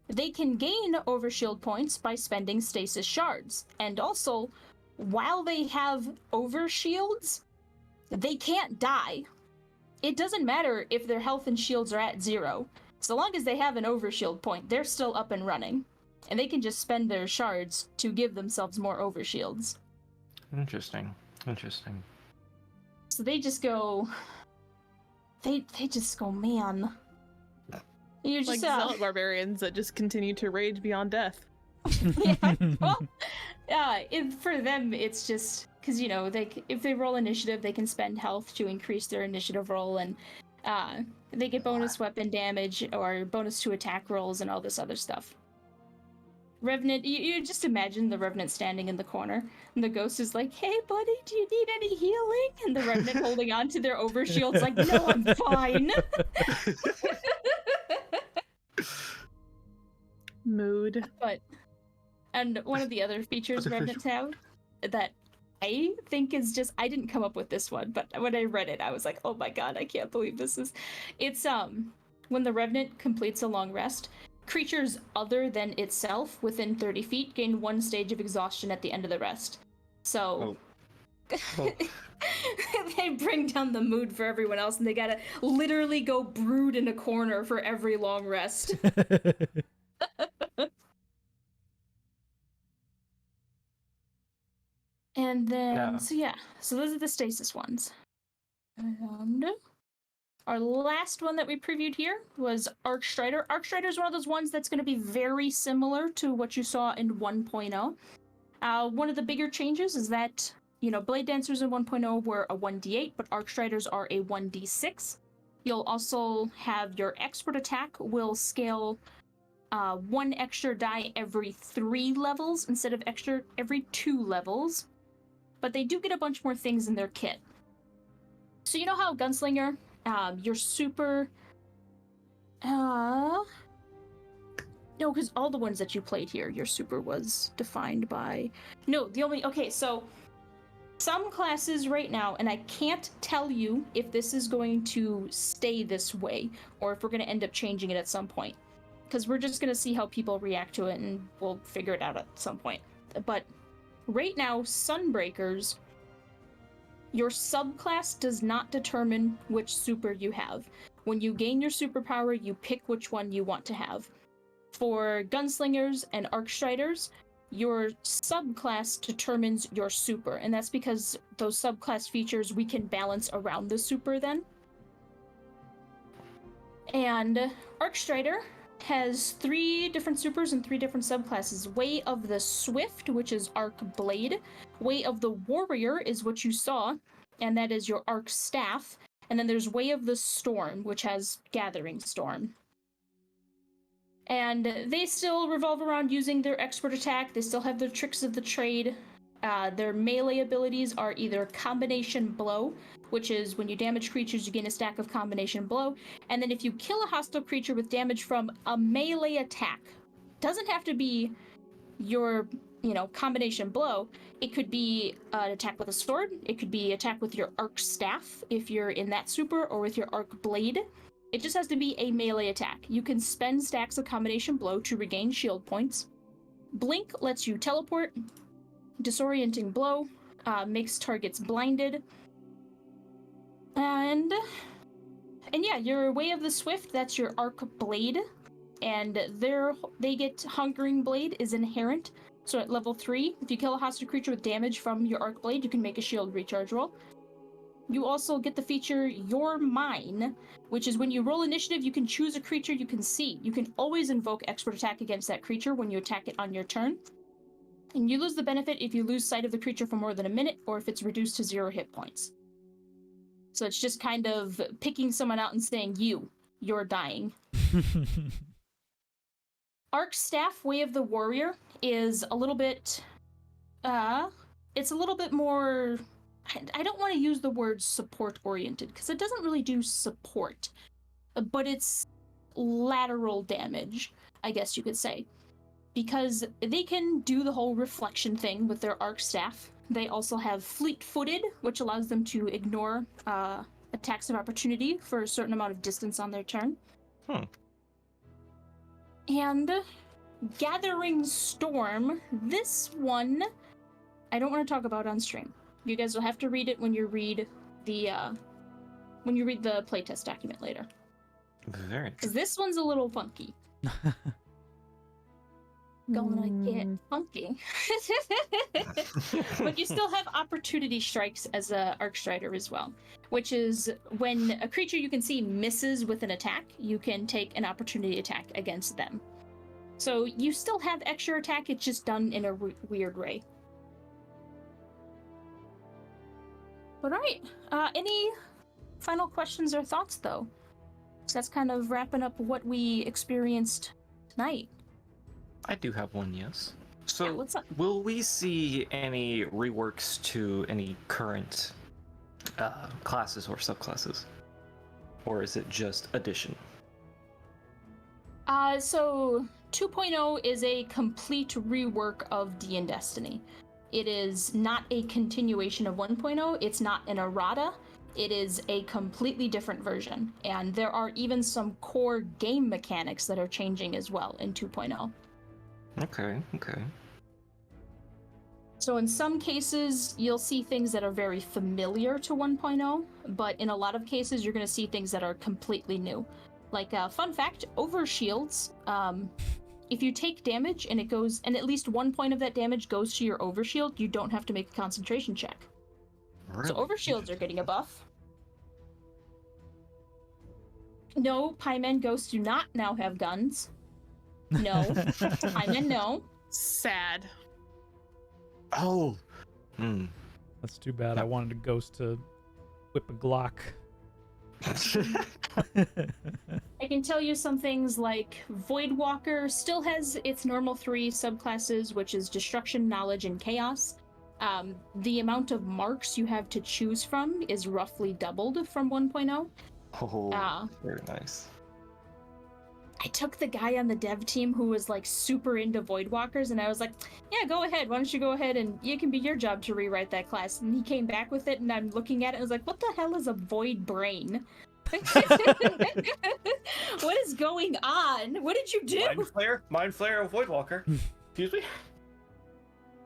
They can gain overshield points by spending stasis shards, and also, while they have overshields, they can't die. It doesn't matter if their health and shields are at 0. So long as they have an overshield point, they're still up and running, and they can just spend their shards to give themselves more overshields. Interesting. So they just go... They just go, man. You're just... Like zealot barbarians that just continue to rage beyond death. Yeah, well, for them, it's just... Because, you know, if they roll initiative, they can spend health to increase their initiative roll, and they get bonus weapon damage or bonus to attack rolls and all this other stuff. Revenant, you just imagine the Revenant standing in the corner, and the ghost is like, hey buddy, do you need any healing? And the Revenant holding on to their overshield's like, no, I'm fine. Mood. And one of the other features Revenants have that I think is just, I didn't come up with this one, but when I read it, I was like, oh my god, I can't believe this is, it's, when the Revenant completes a long rest, creatures other than itself within 30 feet gain 1 stage of exhaustion at the end of the rest. So they bring down the mood for everyone else, and they gotta literally go brood in a corner for every long rest. And then, so those are the stasis ones. And our last one that we previewed here was Arcstrider. Arcstrider is one of those ones that's going to be very similar to what you saw in 1.0. One of the bigger changes is that, you know, Blade Dancers in 1.0 were a 1d8, but Arcstriders are a 1d6. You'll also have your expert attack will scale 1 extra die every 3 levels instead of every 2 levels. But they do get a bunch more things in their kit. So you know how Gunslinger, your super... No, because all the ones that you played here, your super was defined by... No, the only... Okay, so some classes right now, and I can't tell you if this is going to stay this way, or if we're going to end up changing it at some point. Because we're just going to see how people react to it, and we'll figure it out at some point. But right now, Sunbreakers, your subclass does not determine which super you have. When you gain your superpower, you pick which one you want to have. For Gunslingers and Arcstriders, your subclass determines your super, and that's because those subclass features we can balance around the super then. And Arcstrider has 3 different supers and 3 different subclasses. Way of the Swift, which is Arc Blade. Way of the Warrior is what you saw, and that is your Arc Staff. And then there's Way of the Storm, which has Gathering Storm. And they still revolve around using their expert attack. They still have their tricks of the trade. Their melee abilities are either Combination Blow, which is when you damage creatures, you gain a stack of Combination Blow. And then if you kill a hostile creature with damage from a melee attack, doesn't have to be your, Combination Blow. It could be an attack with a sword. It could be attack with your Arc Staff if you're in that super, or with your Arc Blade. It just has to be a melee attack. You can spend stacks of Combination Blow to regain shield points. Blink lets you teleport. Disorienting Blow makes targets blinded. And yeah, your Way of the Swift, that's your Arc Blade. And they get Hungering Blade is inherent. So at level 3, if you kill a hostile creature with damage from your Arc Blade, you can make a shield recharge roll. You also get the feature Your Mine, which is when you roll initiative, you can choose a creature you can see. You can always invoke expert attack against that creature when you attack it on your turn. And you lose the benefit if you lose sight of the creature for more than a minute, or if it's reduced to 0 hit points. So it's just kind of picking someone out and saying, you're dying. Arc Staff, Way of the Warrior, is a little bit, it's a little bit more, I don't want to use the word support-oriented, because it doesn't really do support, but it's lateral damage, I guess you could say. Because they can do the whole reflection thing with their Arc Staff. They also have Fleet-Footed, which allows them to ignore attacks of opportunity for a certain amount of distance on their turn. And Gathering Storm, this one, I don't want to talk about on stream. You guys will have to read it when you read the playtest document later. Very Because this one's a little funky. Gonna get funky. But you still have opportunity strikes as a Arcstrider as well, which is when a creature you can see misses with an attack, you can take an opportunity attack against them. So you still have extra attack, it's just done in a weird way. All right. Any final questions or thoughts, though? So that's kind of wrapping up what we experienced tonight. I do have one, yes. So, Yeah, what's up? will we see any reworks to any current classes or subclasses? Or is it just addition? So 2.0 is a complete rework of D and Destiny. It is not a continuation of 1.0. It's not an errata. It is a completely different version. And there are even some core game mechanics that are changing as well in 2.0. Okay. So in some cases, you'll see things that are very familiar to 1.0, but in a lot of cases, you're going to see things that are completely new. Like, fun fact, overshields, if you take damage and at least 1 point of that damage goes to your overshield, you don't have to make a concentration check. Really? So overshields are getting a buff. No, Pieman Ghosts do not now have guns. No. Pieman, no. Sad. Oh! That's too bad. I wanted a ghost to whip a Glock. I can tell you some things like Voidwalker still has its normal 3 subclasses, which is Destruction, Knowledge, and Chaos. The amount of marks you have to choose from is roughly doubled from 1.0. Oh, very nice. I took the guy on the dev team who was like super into Voidwalkers, and I was like, yeah, go ahead. Why don't you go ahead and it can be your job to rewrite that class. And he came back with it, and I'm looking at it and I was like, what the hell is a Void Brain? What is going on? What did you do? Mind Flayer, Voidwalker. Excuse me?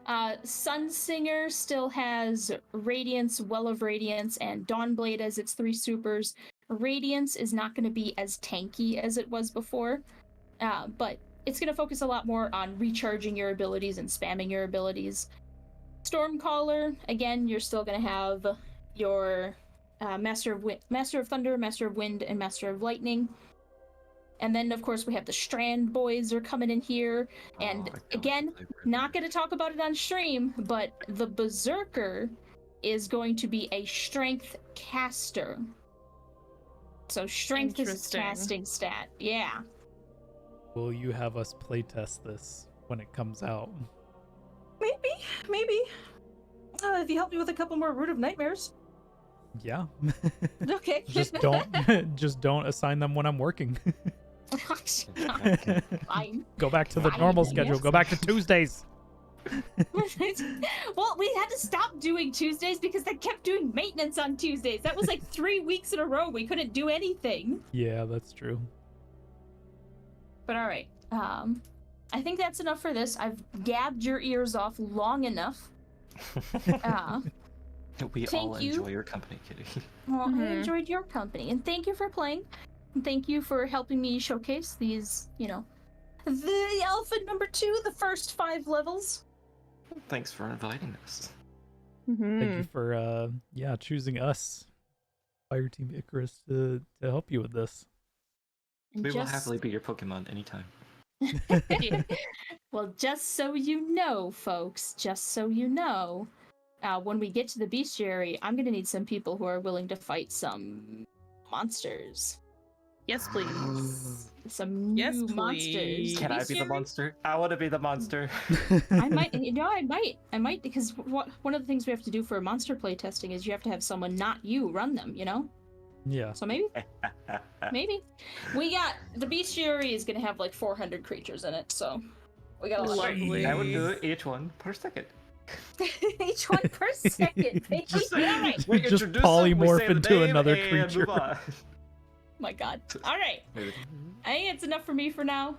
Sunsinger still has Radiance, Well of Radiance, and Dawnblade as its 3 supers. Radiance is not going to be as tanky as it was before, but it's gonna focus a lot more on recharging your abilities and spamming your abilities. Stormcaller, again, you're still gonna have your Master of Thunder, Master of Wind, and Master of Lightning. And then, of course, we have the Strand boys are coming in here. And again, not going to talk about it on stream, but the Berserker is going to be a strength caster. So strength is his casting stat. Yeah. Will you have us playtest this when it comes out? Maybe. If you help me with a couple more Root of Nightmares. Yeah. Okay. just don't assign them when I'm working. Fine. Go back to the Fine, normal I schedule. guess. Go back to Tuesdays. Well, we had to stop doing Tuesdays because they kept doing maintenance on Tuesdays. That was like 3 weeks in a row. We couldn't do anything. Yeah, that's true. But all right. I think that's enough for this. I've gabbed your ears off long enough. We Thank all you. enjoy your company, Kitty. Well, I enjoyed your company, and thank you for playing. And thank you for helping me showcase these, the Alpha number 2, the first 5 levels. Thanks for inviting us. Thank you for choosing us, Fireteam Icarus, to help you with this. And We will happily be your Pokemon anytime. Well, just so you know, folks, when we get to the bestiary, I'm gonna need some people who are willing to fight some monsters. Yes, please. Some new monsters. Can I be the monster? I want to be the monster. I might, because one of the things we have to do for monster play testing is you have to have someone, not you, run them, Yeah. So maybe. We got, the bestiary is gonna have like 400 creatures in it, so we got a lot. Lovely. I would do it each one per second. Each one per second. Just- All right. We Just introduce them, we polymorph say the into name, another and creature. move on. My God. All right. I think it's enough for me for now.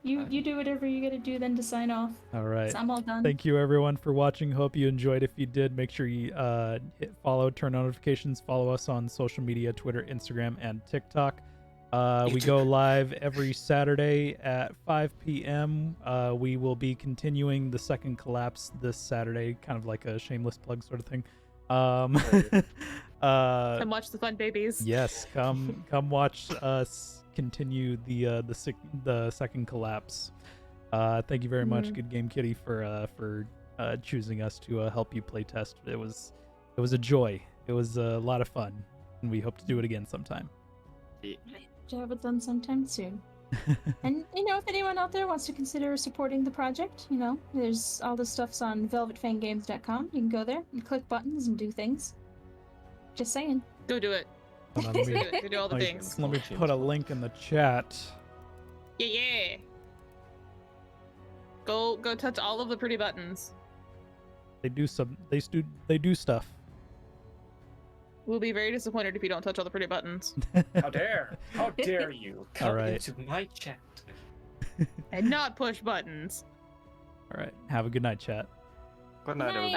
You do whatever you gotta do then to sign off. All right. 'Cause I'm all done. Thank you everyone for watching. Hope you enjoyed. If you did, make sure you hit follow, turn notifications, follow us on social media, Twitter, Instagram, and TikTok. We go live every Saturday at 5 p.m. We will be continuing the second collapse this Saturday, kind of like a shameless plug sort of thing. And watch the fun babies. Yes, come watch us continue the second collapse. Thank you very much, Good Game Kitty, for choosing us to help you play test. It was a joy. It was a lot of fun, and we hope to do it again sometime. To have it done sometime soon. And if anyone out there wants to consider supporting the project, there's all the stuff's on velvetfanggames.com. You can go there and click buttons and do things. Just saying. Go do it. Hold on, Go do it. Go do all the things. let me put a link in the chat. Yeah. Go touch all of the pretty buttons. They do stuff. We'll be very disappointed if you don't touch all the pretty buttons. How dare you come All right. into my chat? And not push buttons. All right. Have a good night, chat. Good night, Night. everybody.